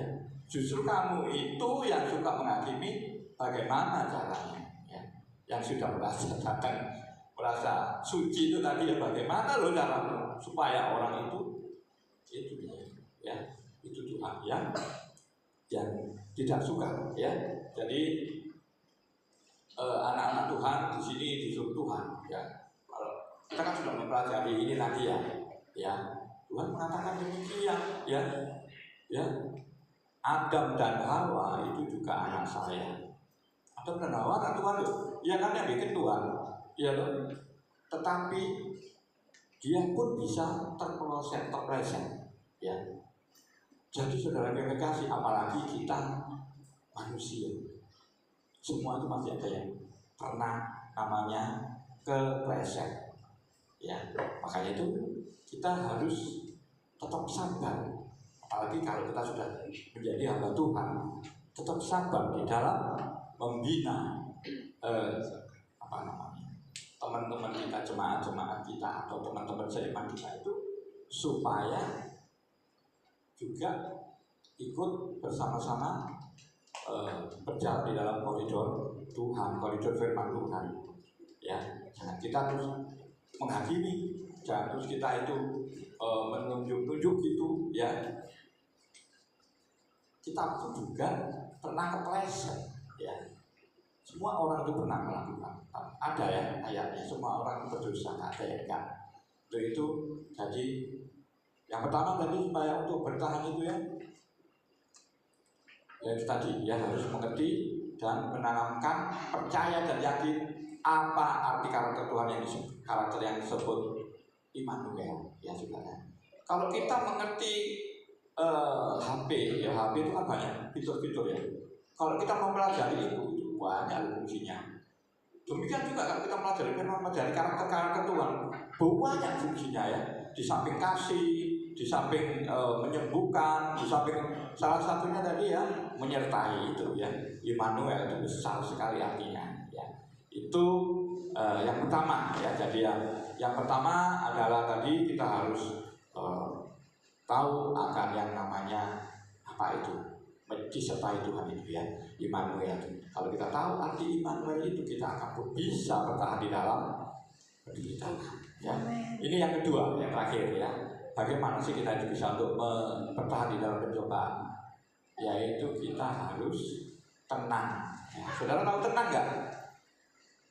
Justru kamu itu yang suka menghakimi, bagaimana caranya, ya. Yang sudah merasa suci itu tadi ya, bagaimana loh caramu supaya orang itu ya, itu Tuhan yang tidak suka, ya. Jadi anak-anak Tuhan di sini disuruh Tuhan, ya. Kalau kita kan sudah mempelajari ini tadi ya. Tuhan mengatakan demikian, ya. Adam dan Hawa itu juga anak saya. Adam dan Hawa kan Tuhan loh, ya kan yang bikin Tuhan, ya loh. Tetapi dia pun bisa terpeleset, ya. Jadi saudara yang kasih, apalagi kita manusia, semua itu masih ada yang pernah namanya kepleset, ya. Makanya itu kita harus tetap sabar, apalagi kalau kita sudah menjadi hamba Tuhan, tetap sabar di dalam membina teman-teman kita, jemaat-jemaat kita atau teman-teman seiman kita itu, supaya juga ikut bersama-sama berjalan di dalam koridor Tuhan, koridor firman Tuhan. Ya, jangan kita terus menghakimi, jangan terus kita itu menunjuk-nunjuk gitu, ya. Kita pun juga pernah kepleset, ya. Semua orang itu pernah melakukan. Ada ya ayatnya, semua orang berdosa, ada ya enggak. Itu jadi yang pertama tadi, supaya untuk bertahan itu ya itu tadi ya, harus mengerti dan menanamkan percaya dan yakin apa arti karakter Tuhan yang disebut, karakter yang disebut Immanuel, ya saudara. Kalau kita mengerti HP itu kan banyak fitur-fitur ya. Kalau kita mempelajari itu banyak fungsinya. Demikian juga kalau kita mempelajari karakter Tuhan, banyak fungsinya ya. Di samping kasih, di samping menyembuhkan, di samping salah satunya tadi ya menyertai itu ya. Immanuel itu besar sekali artinya ya. Itu yang pertama ya. Jadi yang pertama adalah tadi kita harus tahu akan yang namanya apa itu, disertai Tuhan itu ya, Immanuel. Kalau kita tahu arti Immanuel itu, kita akan bisa bertahan di dalam penderitaan ya. Ini yang kedua, yang terakhir ya. Bagaimana sih kita itu bisa untuk bertahan di dalam pencobaan? Yaitu kita harus tenang ya. Saudara tahu tenang nggak?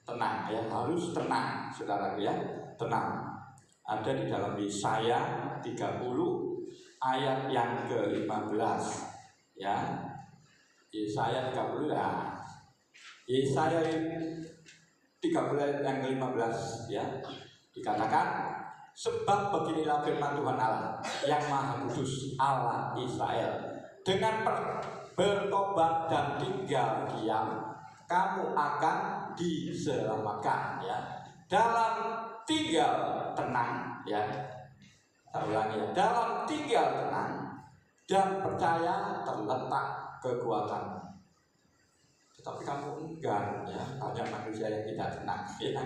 Tenang ya, harus tenang saudara ya, tenang. Ada di dalam Yesaya 30 ayat yang ke-15 ya. Yesaya 30 ya. Yesaya 30 ayat yang ke-15 ya. Dikatakan, sebab beginilah firman Tuhan Allah yang Maha Kudus, Allah Israel, dengan bertobat dan tinggal diam, kamu akan diselamatkan ya. Dalam tinggal tenang ya. Saya ulangi ya, dalam tinggal tenang dan percaya terletak kekuatan. Tetapi kamu enggan ya, banyak manusia yang tidak tenang ya.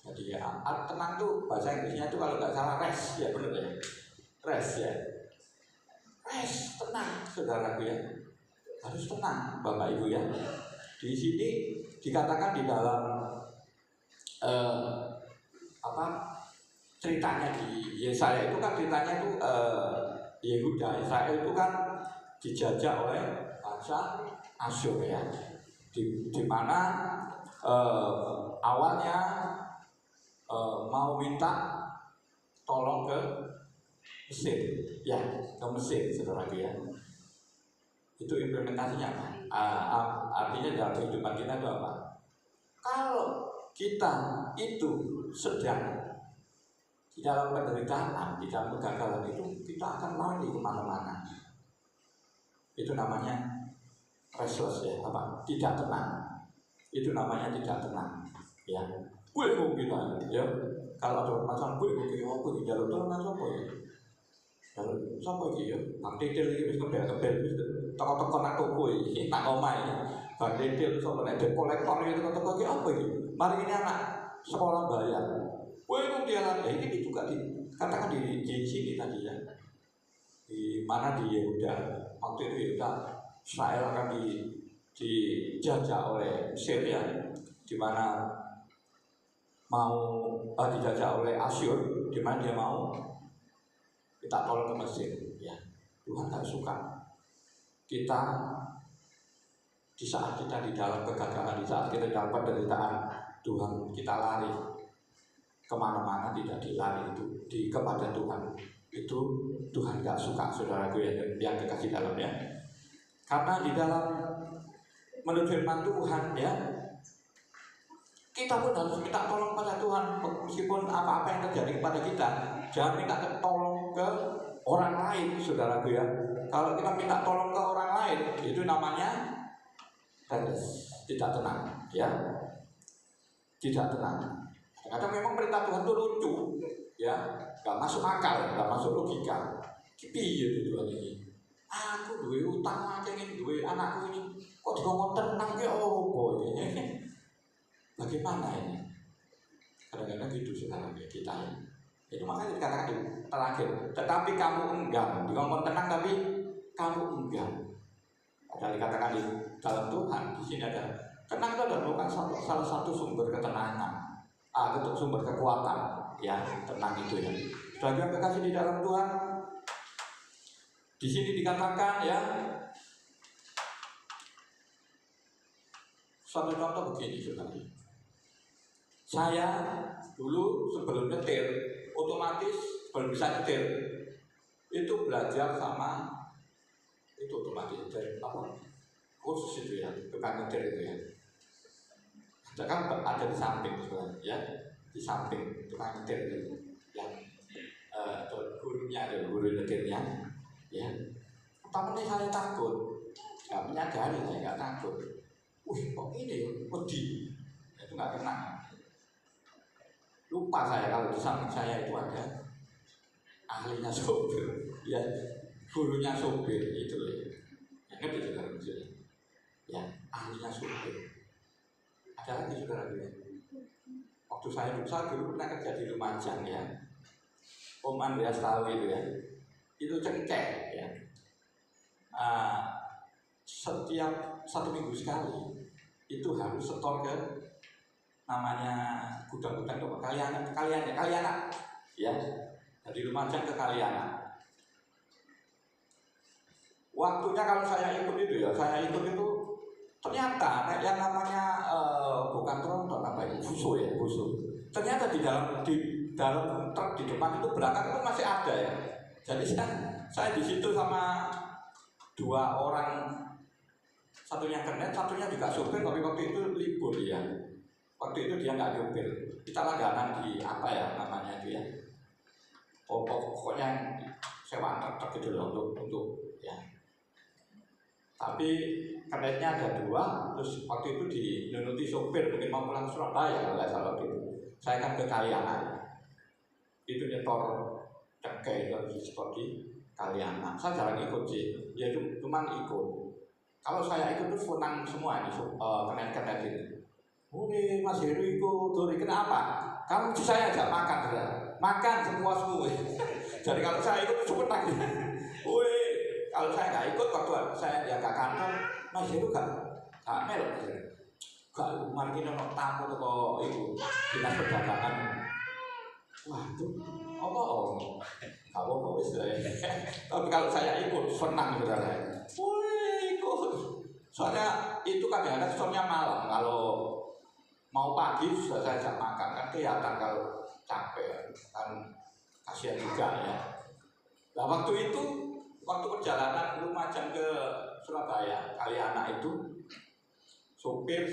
Jadi ya, tenang tuh bahasa Inggrisnya itu kalau nggak salah rest ya, benar ya, rest ya, rest, tenang saudaraku ya, harus tenang Bapak Ibu ya. Di sini dikatakan di dalam ceritanya di Yesaya itu kan, ceritanya itu Yehuda, Israel itu kan dijajah oleh bangsa Asyur ya, di mana awalnya mau minta tolong ke Mesir ya, ke Mesir saudara ya. Itu implementasinya apa? Artinya dalam kehidupan kita itu apa? Kalau kita itu sedang di dalam penderitaan, di dalam kegagalan itu, kita akan lari kemana-mana. Itu namanya restless ya, apa? Tidak tenang. Itu namanya tidak tenang. Ya, gue mau kita, ya. Kalau ada masalah gue mau di dalam tenang siapa ya? Dalam siapa ya? Bang Titil ini bisa kebel, toko-toko nak toko ini, nak omai. Bang Titil soal ada kolektor itu toko apa ini? Mari ini anak sekolah bayar. Wah, dia lagi ini juga dikatakan di sini tadi ya, di mana di Yehuda, waktu itu Yehuda Israel akan dijajah oleh Mesir ya, di mana mau dijajah oleh Asyur, di mana dia mau kita tolong ke Mesir ya. Tuhan tak suka kita di saat kita di dalam kegagalan, di saat kita dalam penderitaan, Tuhan kita lari kemana-mana, tidak dilari itu kepada Tuhan. Itu Tuhan gak suka saudaraku yang kekasih dalamnya. Karena di dalam menurut firman Tuhan ya, kita pun harus minta tolong pada Tuhan. Meskipun apa-apa yang terjadi kepada kita, jangan minta tolong ke orang lain saudaraku ya. Kalau kita minta tolong ke orang lain, itu namanya tidak tenang ya, tidak tenang. Kadang memang perintah Tuhan itu lucu, ya, nggak masuk akal, nggak masuk logika. Piye itu Tuhan ini? Aku duwe utang akeh ngene, duwe anakku ini kok dikongkon tenang ki opo ini. Bagaimana ini? Kadang-kadang gitu sekarang ya kita ya. Itu makanya dikatakan di terakhir, tetapi kamu enggan, dikongkon tenang tapi kamu enggan. Padahal dikatakan di dalam Tuhan di sini ada tenang itu adalah salah satu sumber ketenangan, sumber kekuatan, ya tenang itu ya. Saudara kekasih di dalam Tuhan, di sini dikatakan ya, satu contoh begini saudara. Saya dulu sebelum nyetir, otomatis sebelum bisa nyetir itu belajar sama itu otomatis apa kursus itu ya, tukang nyetir itu ya. Kan ada di samping sebenarnya, ya di samping tukang nyetir itu yang gurunya, guru nyetirnya, ya. Tapi saya takut, nggak menyadari saya nggak takut. Wih kok ini wedi, itu nggak tenang. Lupa saya kalau di samping saya itu ada ahlinya sopir, ya gurunya sopir itu ya. Yang ngerti saudara maksudnya, ya ahlinya sopir. Ada lagi saudara ya. Waktu saya dulu pernah kerja di Lumajang ya. Om Andreas tahu itu ya. Itu cengkeh ya. Setiap 1 minggu sekali itu harus setor ke namanya gudang-gudang Kaliana ya. Dari Lumajang ke Kaliana. Waktunya kalau saya ikut itu ya, ternyata yang namanya bukan tronton apa itu, buso. Ternyata di dalam truk di depan itu belakang itu masih ada ya. Jadi saya di situ sama 2 orang, satunya kernet, satunya juga supir, tapi waktu itu libur ya. Waktu itu dia nggak nyupir. Kita langganan di apa ya namanya itu ya. Pokoknya sewa truk gitu loh untuk ya. Tapi kernetnya ada 2, terus waktu itu dinunuti sopir mungkin mau pulang Surabaya kalau nggak salah itu. Saya kan ke Kaliana, itu nyetor cengkeh itu nyetor di Kaliana. Saya jarang ikut sih, ya cuma ikut. Kalau saya ikut tuh senang semua ini kernet ini. Ini Mas Heru ikut, tuh kenapa? Kamu saya ajak makan semua. Jadi kalau saya ikut tuh senang. Kalau saya nggak ikut, waktu saya jaga kantor, Mas Heru gak melok Mas Heru. Gak, mari kita mau tamu tuh itu dinas perdagangan. Waduh, apa wis ya. Tapi kalau saya ikut, senang saudara. Ikut. Soalnya itu kadang-kadang soalnya malam. Kalau mau pagi sudah saya ajak makan, kan kelihatan kalau capek kan kasihan juga ya. Nah waktu perjalanan Lumajang ke Surabaya, Kaliana itu sopir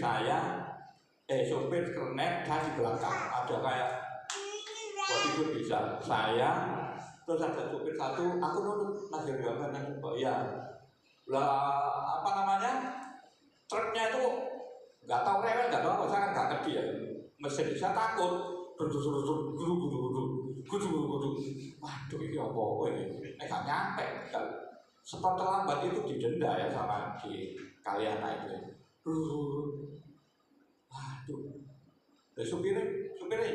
kernet saya di belakang, ada kayak waktu itu bisa saya, terus ada sopir satu, aku nurut nasir gambar ya. Lah apa namanya truknya itu nggak tahu rewel, nggak tahu apa, saya kan nggak ngerti ya mesin, saya takut gudu. Waduh ini apa ini nggak nyampe. Setor terlambat itu didenda ya sama di Kaliana itu. Waduh. Supirnya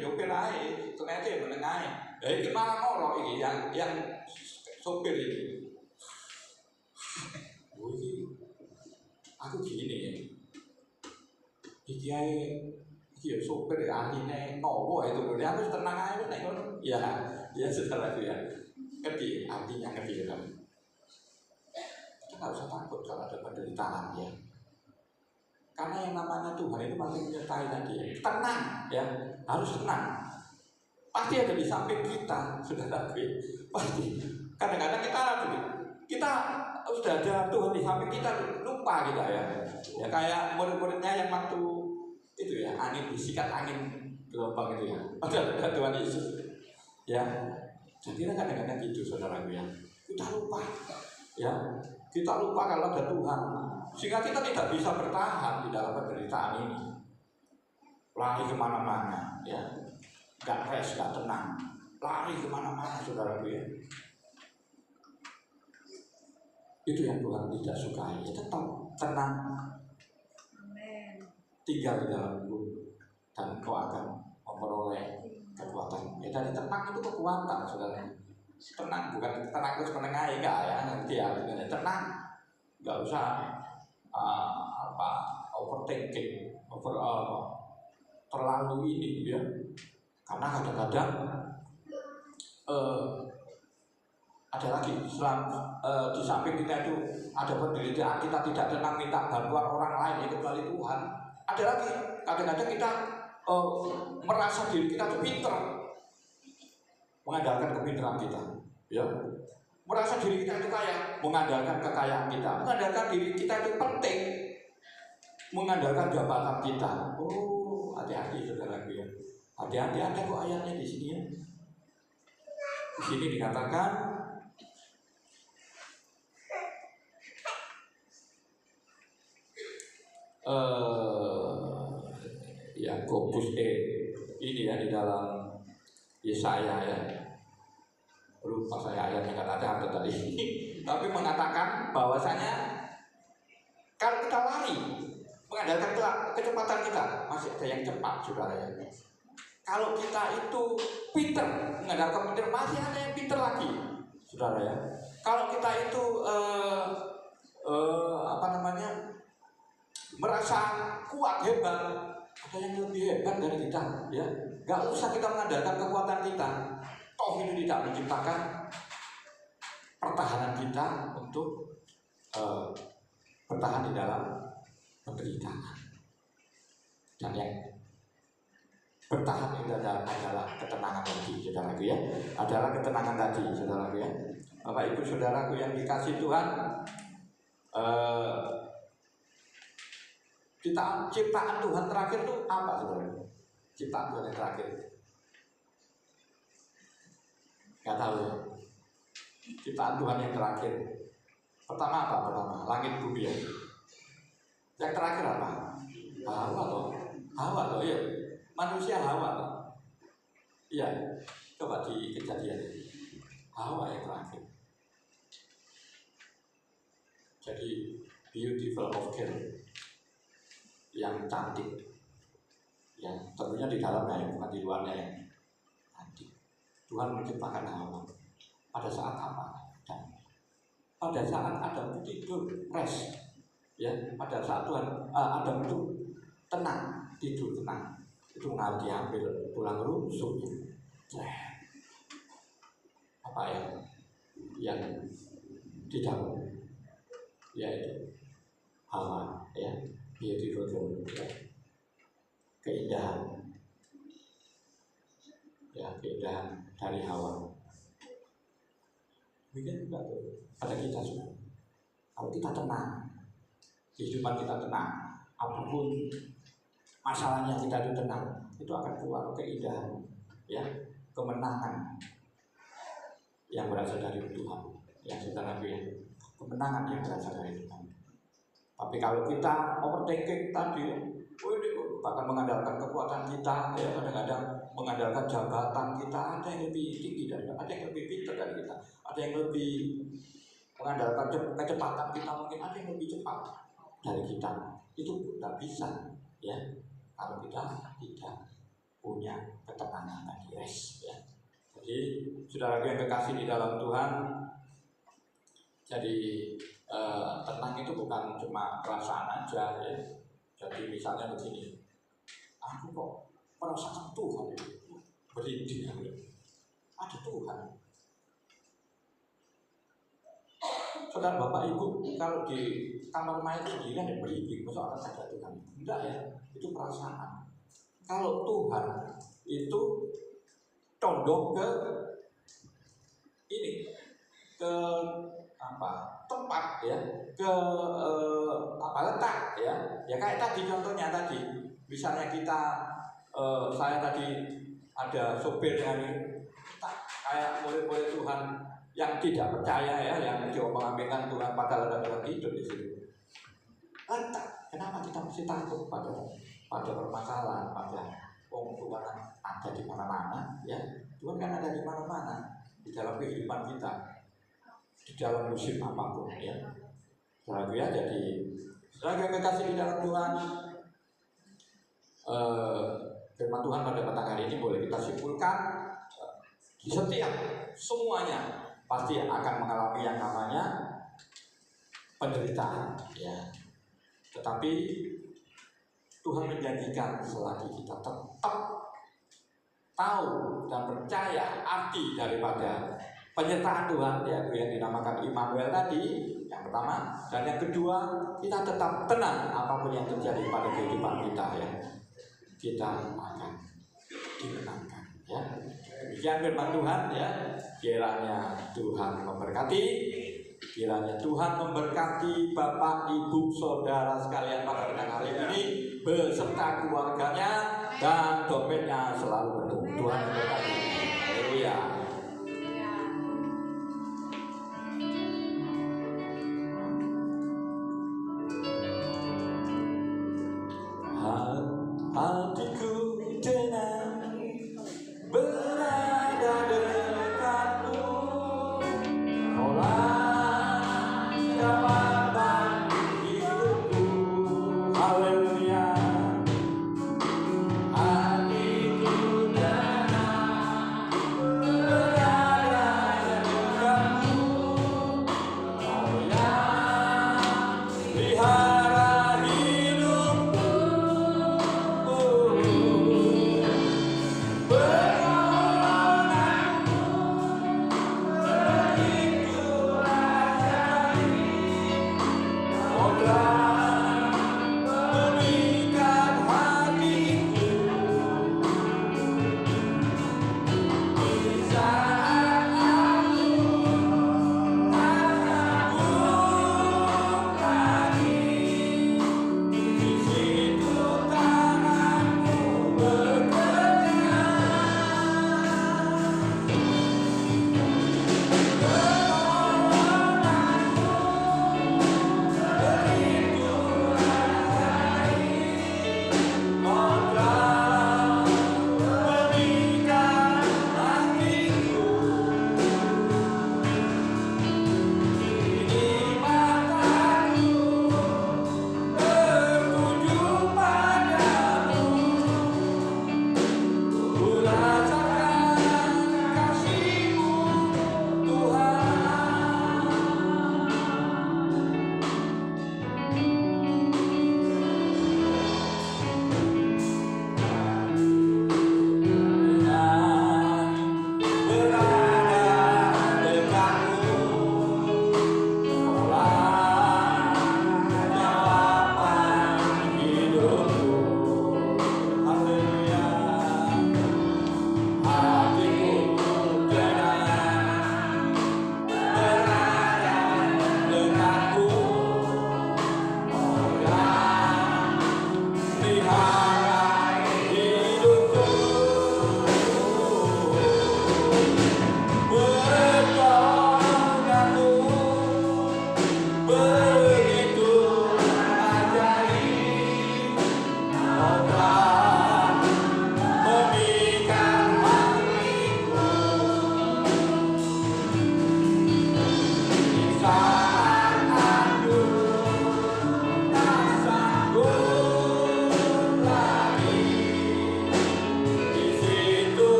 nyopir aja, ternyata ya menengahi. Ini malah ngorok ini yang sopir ini. Aku gini ya. Iki sopir ahlinya ngowo itu, dia harus tenang aja nek ngono. Ya setelah itu ya. Ngerti artinya ngerti kan. Kita nggak usah takut kalau ada penderitaan ya. Karena yang namanya Tuhan itu pasti menyertai tadi. Tenang ya, harus tenang. Pasti ada di samping kita, saudara-saudara. Pasti. Kadang-kadang kita sudah ada Tuhan di samping kita, lupa kita ya. Ya kayak murid-muridnya yang waktu itu ya, angin disikat angin gelombang itu ya. Ada Tuhan Yesus. Ya. Jadi kadang-kadang gitu saudara ya. Kita lupa. Ya. Kita lupa kalau ada Tuhan. Sehingga kita tidak bisa bertahan di dalam penderitaan ini. Lari kemana-mana ya. Gak rest, gak tenang. Lari kemana-mana saudara ya. Itu yang Tuhan tidak sukai. Ya tetap tenang, tinggal di dalamku, dan kau akan memperoleh kekuatan. Ya tadi tenang itu kekuatan, saudara. Tenang bukan tenang terus menengahi, enggak ya, nanti ya, tenang, nggak usah overthinking, terlalu ini ya. Karena kadang-kadang ada lagi di samping kita itu ada penderitaan, kita tidak tenang minta bantuan orang lain ya kecuali Tuhan. Ada lagi kadang-kadang kita merasa diri kita itu pinter, mengandalkan kepintaran kita, ya. Merasa diri kita itu kaya, mengandalkan kekayaan kita, mengandalkan diri kita itu penting, mengandalkan jabatan kita. Oh, hati-hati saudara ya. Hati-hati, ada kok ayatnya di sini ya. Di sini dikatakan Yakobus ini ya di dalam Yesaya ya. Lupa saya ayatnya kata apa tadi. Tapi mengatakan bahwasanya kalau kita lari mengandalkan kecepatan kita, masih ada yang cepat saudara ya. Kalau kita itu pinter mengandalkan pinter, masih ada yang pinter lagi saudara ya. Kalau kita itu merasa kuat hebat, ada yang lebih hebat dari kita ya. Gak usah kita mengandalkan kekuatan kita. Toh itu tidak menciptakan pertahanan kita untuk bertahan di dalam penderitaan. Dan yang bertahan itu adalah ketenangan tadi, saudaraku ya. Adalah ketenangan tadi, saudaraku ya. Bapak Ibu saudaraku yang dikasih Tuhan, ciptaan Tuhan terakhir itu apa saudara? Ciptaan Tuhan yang terakhir nggak tahu ya. Ciptaan Tuhan yang terakhir pertama apa? Pertama langit bumi ya. Yang terakhir apa? Hawa loh ya. Manusia Hawa loh. Iya, coba di Kejadian Hawa yang terakhir. Jadi beautiful of girl, yang cantik, yang tentunya di dalamnya ya, bukan di luarnya yang cantik. Tuhan menciptakan Hawa pada saat apa? Dan pada saat Adam itu tidur rest, ya. Pada saat Tuhan Adam itu tenang, tidur tenang, itu mengalir diambil tulang rusuknya. Apa yang di dalam, yaitu Hawa, ya, beautiful ya. Keindahan, ya, keindahan dari Hawa. Mungkin juga tuh pada kita semua. Kalau kita tenang, kehidupan kita tenang, apapun masalahnya kita itu tenang, itu akan keluar keindahan, ya, kemenangan yang berasal dari Tuhan, yang saudara ya, kemenangan yang berasal dari Tuhan. Tapi kalau kita overthinking tadi, bahkan mengandalkan kekuatan kita, ya, kadang-kadang mengandalkan jabatan kita, ada yang lebih tinggi dari kita, ada yang lebih pintar dari kita, ada yang lebih mengandalkan kecepatan kita, mungkin ada yang lebih cepat dari kita. Itu tidak bisa, ya, kalau kita tidak punya ketenangan tadi, ya. Jadi saudara yang kekasih di dalam Tuhan, jadi tenang itu bukan cuma perasaan aja, ya. Jadi misalnya begini, aku kok merasakan Tuhan, berhenti, ada Tuhan. Saudara Bapak Ibu, kalau di kamar mayat sendirian ya berhenti, masa ada Tuhan? Enggak ya, itu perasaan. Kalau Tuhan itu condong ke ini, ke tempat ya, ke letak ya. Ya kayak tadi contohnya tadi, misalnya kita saya tadi ada sopir dengan kayak murid-murid Tuhan yang tidak percaya ya, yang diomong-ambingkan Tuhan padahal ada Tuhan hidup di situ. Letak, kenapa kita mesti takut pada permasalahan, pada Tuhan ada di mana-mana ya. Tuhan kan ada di mana-mana di dalam kehidupan kita. di dalam musim apapun ya. Saudara ya, jadi saudara yang kekasih di dalam Tuhan, firman Tuhan pada petang hari ini boleh kita simpulkan, di setiap semuanya pasti akan mengalami yang namanya penderitaan ya. Tetapi Tuhan menjanjikan selagi kita tetap tahu dan percaya arti daripada penyertaan Tuhan, yaitu yang dinamakan Immanuel tadi, yang pertama, dan yang kedua, kita tetap tenang apapun yang terjadi pada kehidupan kita ya, kita akan dimenangkan ya. Demikian firman Tuhan ya. Kiranya Tuhan memberkati, kiranya Tuhan memberkati Bapak, Ibu, Saudara sekalian pada petang hari ini beserta keluarganya dan dompetnya selalu penuh. Tuhan memberkati. Haleluya. Hatiku tenang berada dekatmu, kaulah jawaban hidupku. Haleluya. Hatiku tenang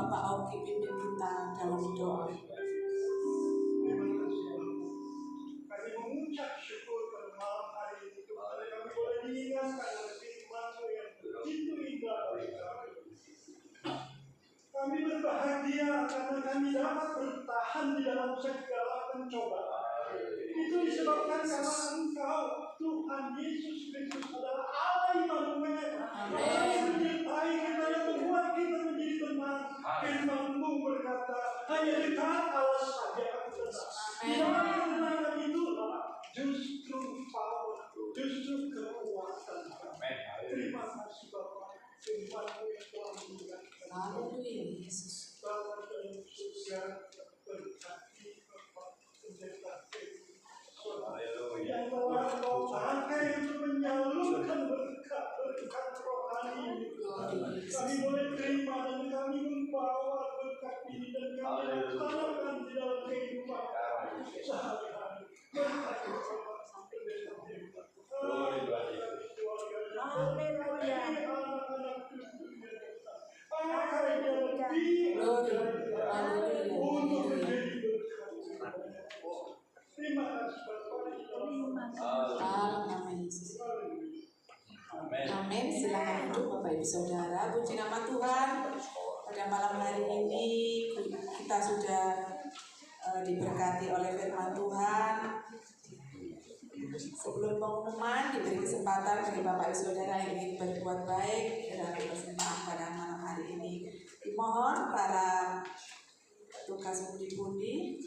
Bapak Oki pimpin kita dalam doa. Kami mengucap syukur pada malam hari ini Tuhan. Kami boleh diingatkan oleh firman-Mu yang begitu indah bagi kami. Kami berbahagia karena kami dapat bertahan di dalam segala pencobaan. Itu disebabkan karena Engkau, Tuhan Yesus Kristus adalah Allah Immanuel. Allah yang menyertai kita, yang membuat kita menjadi benar. Firman-Mu berkata, hanya dekat Allah saja aku tenang. Di dalam kebenaran itulah justru power, justru kekuatan. Terima kasih Bapak. Firman-Mu yang telah memberikan Haleluya Yesus. bahwa dalam surga berkati Bapak pendeta yang telah Kau pakai untuk menyalurkan berkat rohani ini. Kami boleh terima dan kami membawa berkat ini dan kami laksanakan di dalam kehidupan sehari-hari. Berkati Bapak pendeta Haleluya. anak-anak cucunya anak yang lebih untuk menjadi berkat. Terima kasih Bapak. Dalam nama Yesus. Amin. Silakan duduk Bapak Ibu Saudara. Puji nama Tuhan. Pada malam hari ini kita sudah diberkati oleh firman Tuhan. Sebelum pengumuman diberi kesempatan bagi Bapak Ibu Saudara yang ingin berbuat baik dan bersembahan pada malam hari ini. Dimohon para petugas pundi-pundi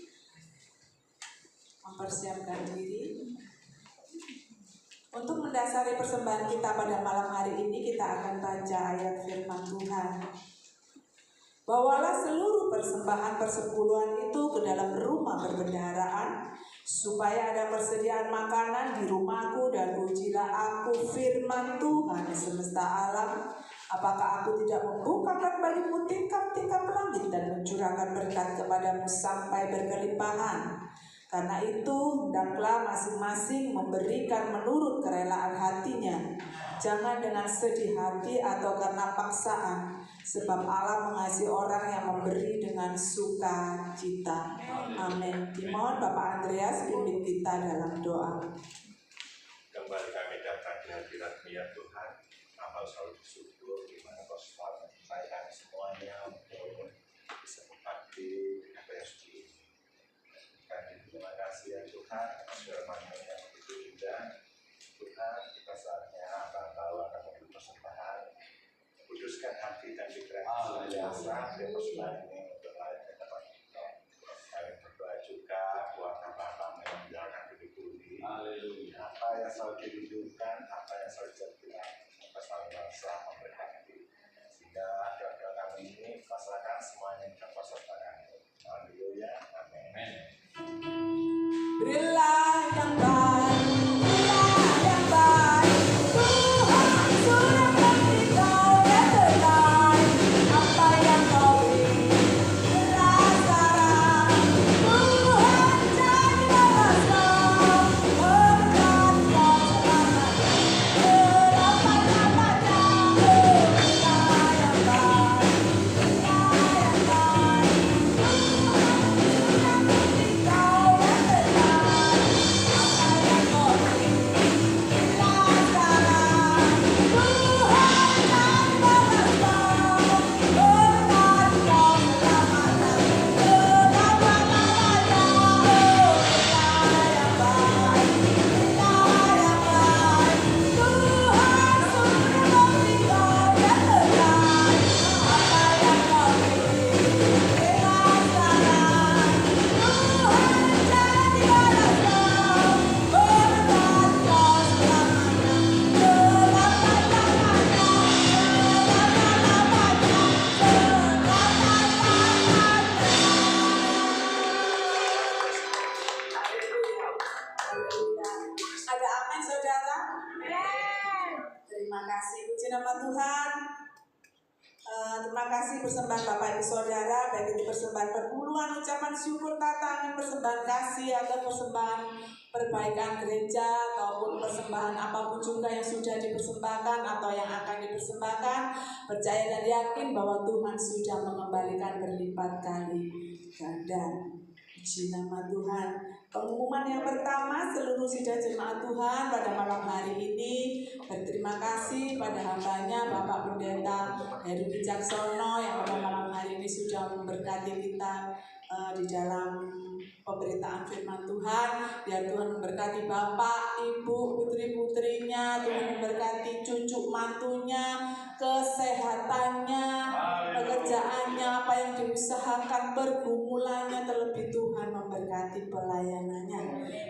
mempersiapkan diri. Untuk mendasari persembahan kita pada malam hari ini, kita akan baca ayat firman Tuhan. Bawalah seluruh persembahan persepuluhan itu ke dalam rumah perbendaharaan, supaya ada persediaan makanan di rumahku, dan ujilah aku firman Tuhan semesta alam. Apakah aku tidak membukakan bagimu tingkap-tingkap langit dan mencurahkan berkat kepadamu sampai berkelimpahan? Karena itu, hendaklah masing-masing memberikan menurut kerelaan hatinya, jangan dengan sedih hati atau karena paksaan, sebab Allah mengasihi orang yang memberi dengan sukacita. Amin. Dimohon Bapak Andreas pimpin kita dalam doa. Kembali kami datang di hadirat-Mu ya Tuhan, amal selalu bersyukur di mana Kau selalu menyertai kami semuanya untuk bisa berbakti apa yang suci ini. Kami terima kasih ya Tuhan atas firman-Mu yang begitu indah. Tuhan, kita saatnya hamba-hamba akan memberi persembahan, kuduskan hati dan pikiran senantiasa dan persembahan ini untuk layak hadapan Engkau. Kami berdoa juga buat hamba-hamba yang menjalankan budi-budi. Apa yang selalu dirindukan, apa yang selalu dijalankan, apa selalu merasa memberkati. Sehingga doa-doa kami ini pasalkan semuanya dalam kuasa Tuhan. Haleluya. Amin. Berilah yang baik, berilah yang baik. Tuhan sudah beritahu yang terbaik. Apa yang Kau beri, berasal. Tuhan jadi balas Kau, berkat Kau selamanya. Berapa-lamanya, berilah yang baik, berilah yang baik. Tuhan sudah beritahu yang terbaik. Apa yang Kau beri, berasal. Tuhan jadi balas Kau, berkat Kau selamanya. Berapa-lamanya, berilah yang baik, berilah yang baik. Tuhan sudah beritahu yang terbaik. Apa yang Kau beri, berasal. Tuhan jadi balas Kau, berkat Kau selamanya. Selama-lamanya, selama-lamanya, selama-lamanya. Haleluya. Ada amin saudara? Terima kasih, puji nama Tuhan. Terima kasih persembahan Bapak Ibu Saudara, baik itu persembahan perpuluhan, ucapan syukur, tatangan, persembahan kasih, atau persembahan perbaikan gereja, ataupun persembahan apapun juga yang sudah dipersembahkan atau yang akan dipersembahkan. Percaya dan yakin bahwa Tuhan sudah mengembalikan berlipat kali ganda. Puji nama Tuhan. Pengumuman yang pertama, seluruh sidang jemaat Tuhan pada malam hari ini berterima kasih pada hambanya Bapak Pendeta Heru Wicaksono yang pada malam hari ini sudah memberkati kita di dalam pemberitaan firman Tuhan. Biar Tuhan memberkati Bapak, Ibu, putri-putrinya, Tuhan memberkati cucu mantunya, kesehatannya, pekerjaannya, apa yang diusahakan, pergumulannya, terlebih Tuhan memberkati pelayanannya.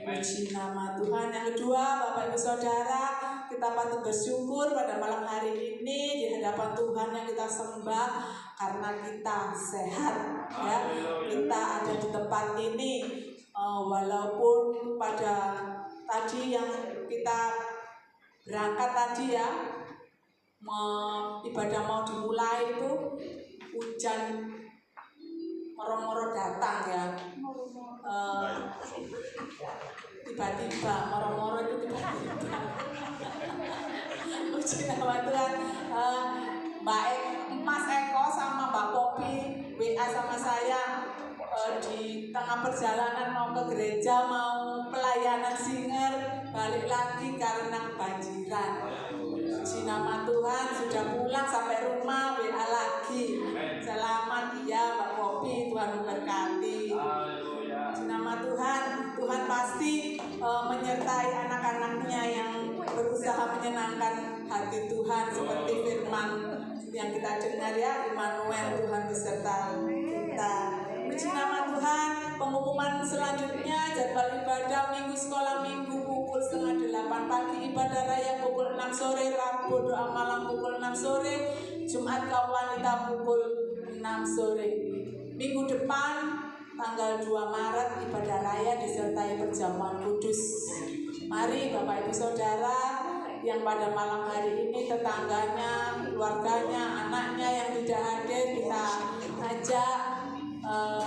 Puji nama Tuhan. Yang kedua, Bapak Ibu Saudara, kita patut bersyukur pada malam hari ini di hadapan Tuhan yang kita sembah karena kita sehat, ya. Kita ada di tempat ini, walaupun pada tadi yang kita berangkat tadi ya, ibadah mau dimulai itu hujan moro-moro datang ya, tiba-tiba moro-moro itu tiba-tiba. Puji nama Tuhan. Mas Eko sama Mbak Popi WA sama saya di tengah perjalanan mau ke gereja, mau pelayanan singer, balik lagi karena banjiran. Puji nama Tuhan, sudah pulang sampai rumah WA lagi, selamat ya Mbak Popi, Tuhan memberkati. Puji nama Tuhan. Tuhan pasti menyertai anak-anaknya yang berusaha menyenangkan hati Tuhan, seperti firman yang kita dengar ya, Immanuel, Tuhan beserta kita. Puji nama Tuhan. Pengumuman selanjutnya, jadwal ibadah minggu sekolah minggu pukul 7:30 pagi, ibadah raya pukul 6 sore, Rabu doa malam pukul 6 sore, Jumat kaum wanita pukul 6 sore. Minggu depan tanggal 2 Maret ibadah raya disertai perjamuan kudus. Mari Bapak Ibu Saudara yang pada malam hari ini tetangganya, keluarganya, anaknya yang tidak hadir, kita ajak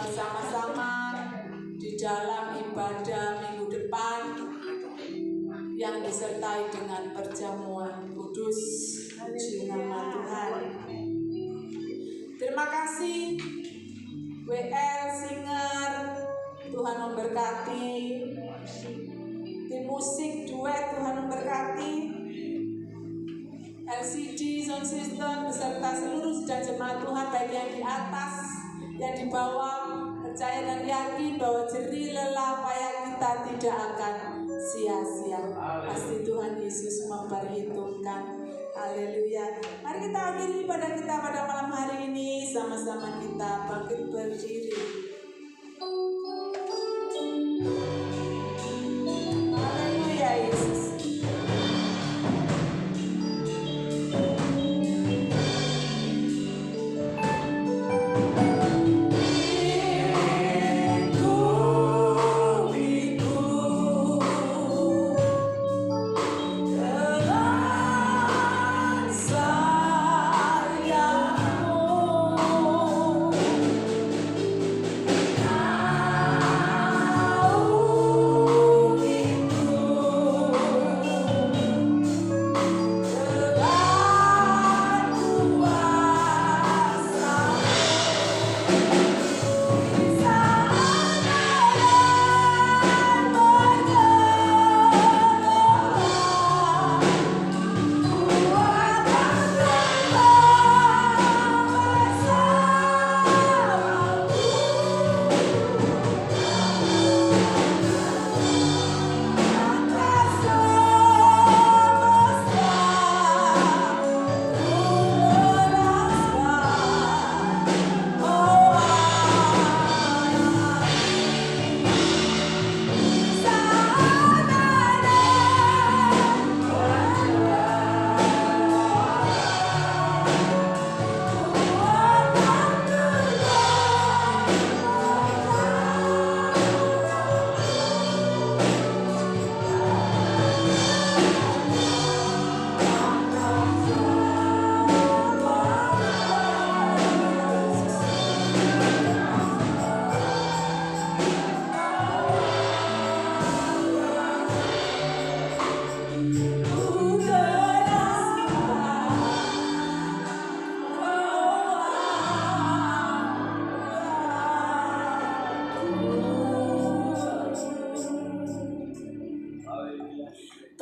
bersama-sama di dalam ibadah minggu depan yang disertai dengan perjamuan kudus. Puji nama Tuhan. Terima kasih WL Singer, Tuhan memberkati. Tim musik duet, Tuhan memberkati. LCD sound system beserta seluruh sidang jemaat Tuhan, baik yang di atas, yang di bawah. Percaya dan yakin bahwa jerih lelah payah kita tidak akan sia-sia. Pasti Tuhan Yesus memperhitungkan. Haleluya. Mari kita akhiri ibadah kita pada malam hari ini. Sama-sama kita bangkit berdiri. Haleluya Yesus.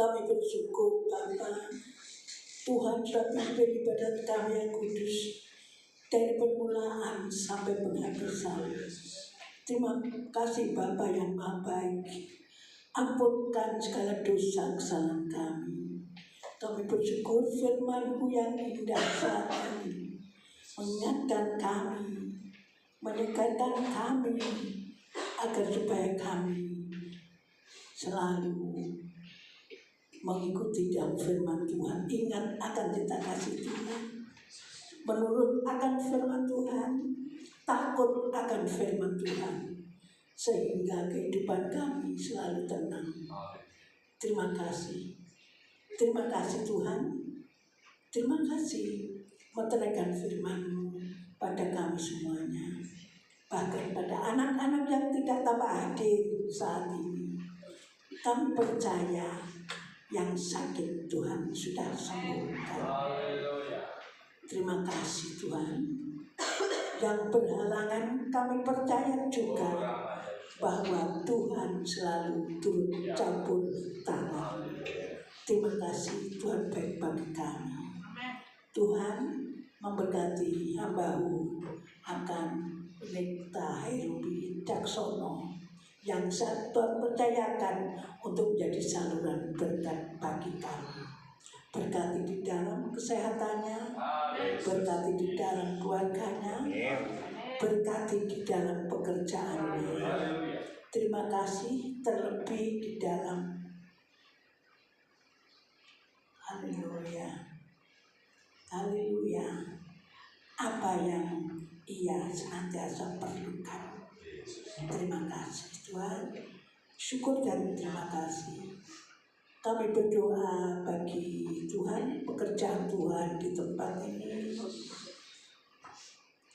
Kami bersyukur Bapa, Tuhan sudah pimpin ibadat kami yang kudus dari permulaan sampai penghabisan. Terima kasih Bapa yang Maha Baik. Ampunkan segala dosa kesalahan kami. Kami bersyukur firman-Mu yang indah saat ini mengingatkan kami, menyegarkan kami agar supaya kami selalu mengikuti dalam firman Tuhan. Ingat akan titah kasih Tuhan, menurut akan firman Tuhan, takut akan firman Tuhan, sehingga kehidupan kami selalu tenang. Terima kasih Tuhan. Terima kasih meteraikan firman-Mu pada kami semuanya, bahkan pada anak-anak yang tidak dapat hadir saat ini. Kami percaya yang sakit Tuhan sudah sembuhkan. Terima kasih Tuhan. Yang berhalangan kami percaya juga bahwa Tuhan selalu turut campur tangan. Terima kasih Tuhan baik bagi kami. Tuhan memberkati hamba-Mu akan Pendeta Herubi Caksono yang Tuhan percayakan untuk menjadi saluran berkat bagi kami. Berkati di dalam kesehatannya, berkati di dalam keluarganya, berkati di dalam pekerjaannya. Terima kasih terlebih di dalam haleluya, apa yang ia senantiasa perlukan. Terima kasih Tuhan, syukur dan terima kasih. Kami berdoa bagi Tuhan, pekerjaan Tuhan di tempat ini,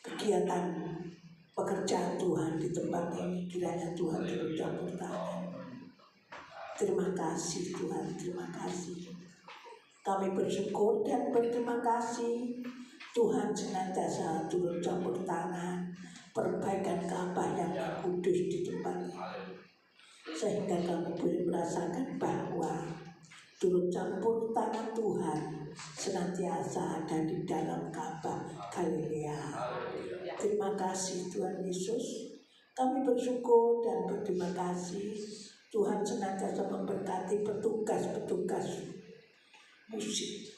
kegiatan pekerjaan Tuhan di tempat ini, kiranya Tuhan turut campur tangan. Terima kasih Tuhan, terima kasih. Kami bersyukur dan berterima kasih Tuhan senantiasa turut campur tangan perbaikan Ka'bah yang kudus di tempat ini, sehingga kami boleh merasakan bahwa turut campur tangan Tuhan senantiasa ada di dalam Ka'bah Galilea. Terima kasih Tuhan Yesus. Kami bersyukur dan berterima kasih Tuhan senantiasa memberkati petugas-petugas musik,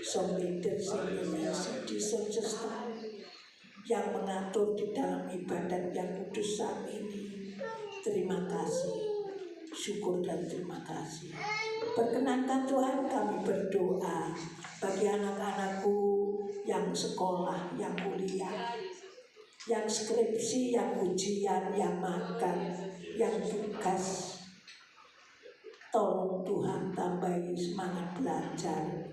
song leader, singers, DJ system yang mengatur di dalam ibadat yang kudus saat ini. Terima kasih, syukur dan terima kasih. Perkenankan Tuhan kami berdoa bagi anak-anakku yang sekolah, yang kuliah, yang skripsi, yang ujian, yang magang, yang tugas. Tolong Tuhan tambahi semangat belajar,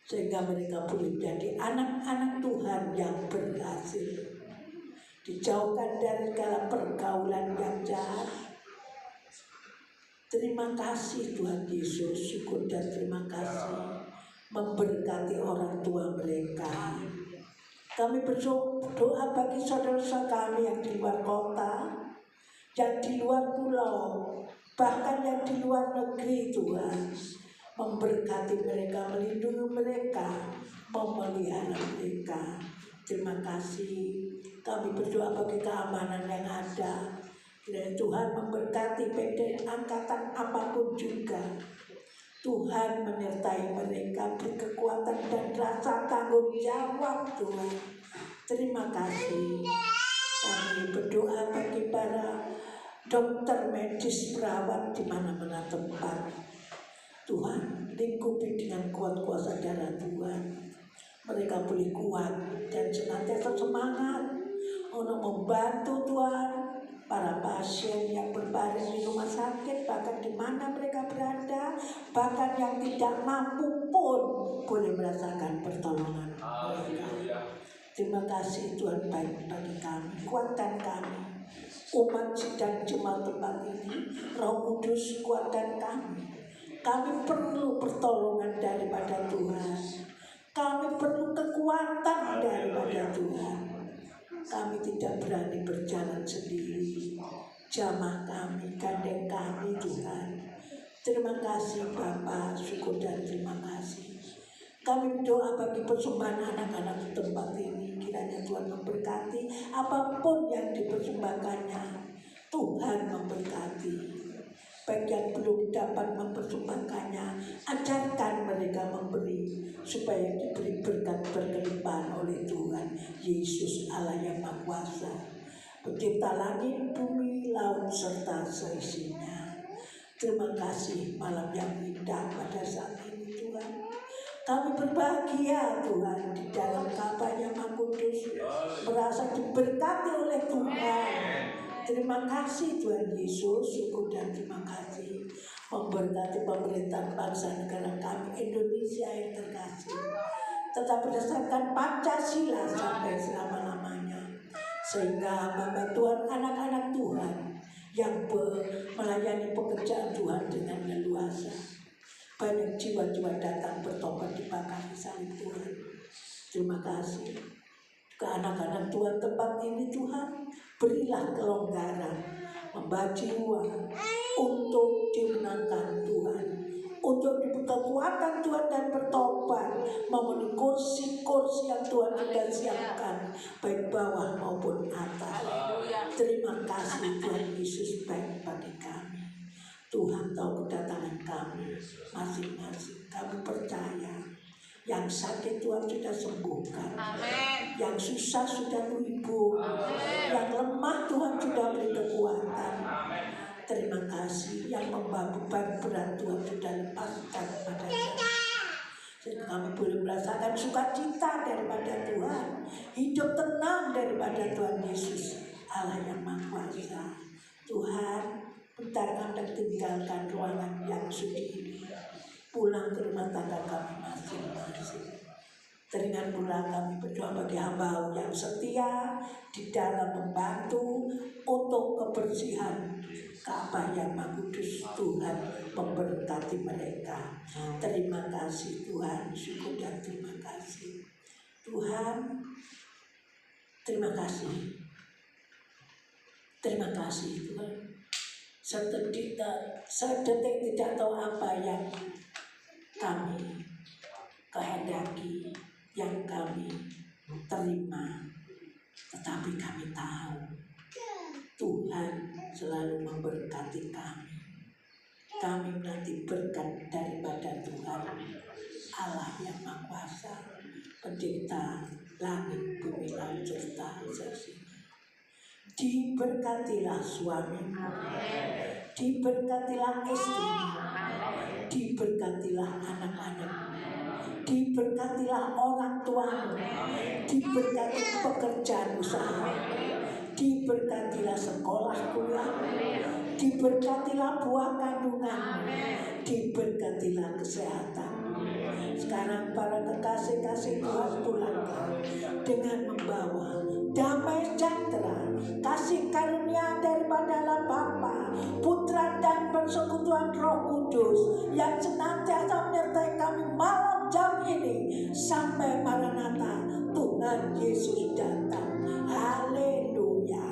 sehingga mereka boleh menjadi anak-anak Tuhan yang berhasil, dijauhkan dari segala pergaulan yang jahat. Terima kasih Tuhan Yesus, syukur dan terima kasih memberkati orang tua mereka. Kami berdoa bagi saudara-saudara kami yang di luar kota, yang di luar pulau, bahkan yang di luar negeri. Tuhan memberkati mereka, melindungi mereka, memelihara mereka. Terima kasih. Kami berdoa bagi keamanan yang ada. Kiranya Tuhan memberkati PD angkatan apapun juga. Tuhan menyertai mereka, beri kekuatan dan rasa tanggung jawab Tuhan. Terima kasih. Kami berdoa bagi para dokter, medis, perawat di mana-mana tempat. Tuhan lingkupi dengan kuat kuasa darah Tuhan. Mereka boleh kuat dan senantiasa semangat untuk membantu Tuhan para pasien yang berbaring di rumah sakit, bahkan di mana mereka berada, bahkan yang tidak mampu pun boleh merasakan pertolongan mereka. Terima kasih Tuhan baik bagi kami, kuatkan kami, umat sidang jemaat tempat ini. Roh Kudus kuatkan kami. Kami perlu pertolongan daripada Tuhan. Kami perlu kekuatan daripada Tuhan. Kami tidak berani berjalan sendiri. Jamah kami, gandeng kami Tuhan. Terima kasih Bapa, syukur dan terima kasih. Kami berdoa bagi persembahan anak-anak di tempat ini. Kiranya Tuhan memberkati apapun yang dipersembahkannya. Tuhan memberkati. Baik yang belum dapat mempersembahkannya, ajarkan mereka memberi supaya diberi berkat berkelimpahan oleh Tuhan Yesus Allah yang Maha Kuasa, Pencipta langit, bumi, laut serta seisinya. Terima kasih malam yang indah pada saat ini Tuhan. Kami berbahagia Tuhan di dalam Ka'bah yang Maha Kudus, merasa diberkati oleh Tuhan. Terima kasih Tuhan Yesus, syukur dan terima kasih. Memberkati pemerintahan bangsa negara kami Indonesia yang terkasih, tetap berdasarkan Pancasila sampai selama-lamanya. Sehingga Bapak Tuhan, anak-anak Tuhan yang melayani pekerjaan Tuhan dengan leluasa. Banyak jiwa-jiwa datang bertobat dibakar salib Tuhan. Terima kasih. Ke anak-anak Tuhan tempat ini Tuhan, berilah kelonggaran, membawa jiwa untuk dimenangkan Tuhan, untuk diberi kekuatan Tuhan dan bertobat, memenuhi kursi-kursi yang Tuhan sudah siapkan, baik bawah maupun atas. Terima kasih Tuhan Yesus baik bagi kami. Tuhan tahu kedatangan kami masing-masing. Kami percaya yang sakit Tuhan sudah sembuhkan. Amen. Yang susah sudah terhibur. Yang lemah Tuhan sudah beri kekuatan. Terima kasih. Yang membawa beban berat Tuhan sudah lepaskan pada saya. Sehingga kami boleh merasakan sukacita daripada Tuhan, hidup tenang daripada Tuhan Yesus Allah yang Maha Kuasa. Tuhan, bentar kami tinggalkan ruangan yang suci ini, pulang ke rumah tangga kami masing-masing. Dengan pula kami berdoa bagi hamba yang setia di dalam membantu untuk kebersihan Ka'bah yang Maha Kudus. Tuhan memberkati mereka. Terima kasih Tuhan, syukur dan terima kasih Tuhan. Terima kasih. Terima kasih Tuhan. Sedetik tidak tahu apa yang kami kehendaki, yang kami terima, tetapi kami tahu Tuhan selalu memberkati kami. Kami menanti berkat daripada Tuhan Allah yang Maha Kuasa, Pencipta langit, bumi, laut serta seisinya. Diberkatilah suamimu, diberkatilah istrimu, diberkatilah anak-anakmu, diberkatilah orang tuamu, diberkati pekerjaan usaha, diberkatilah sekolah kuliahmu, diberkatilah buah kandunganmu, diberkatilah kesehatan. Sekarang para kekasih-kasih Tuhan pulangkan dengan membawa damai sejahtera, kasih karunia daripada Allah Bapa, Putra dan persekutuan Roh Kudus yang senantiasa menyertai kami malam jam ini sampai Maranatha Tuhan Yesus datang. Haleluya.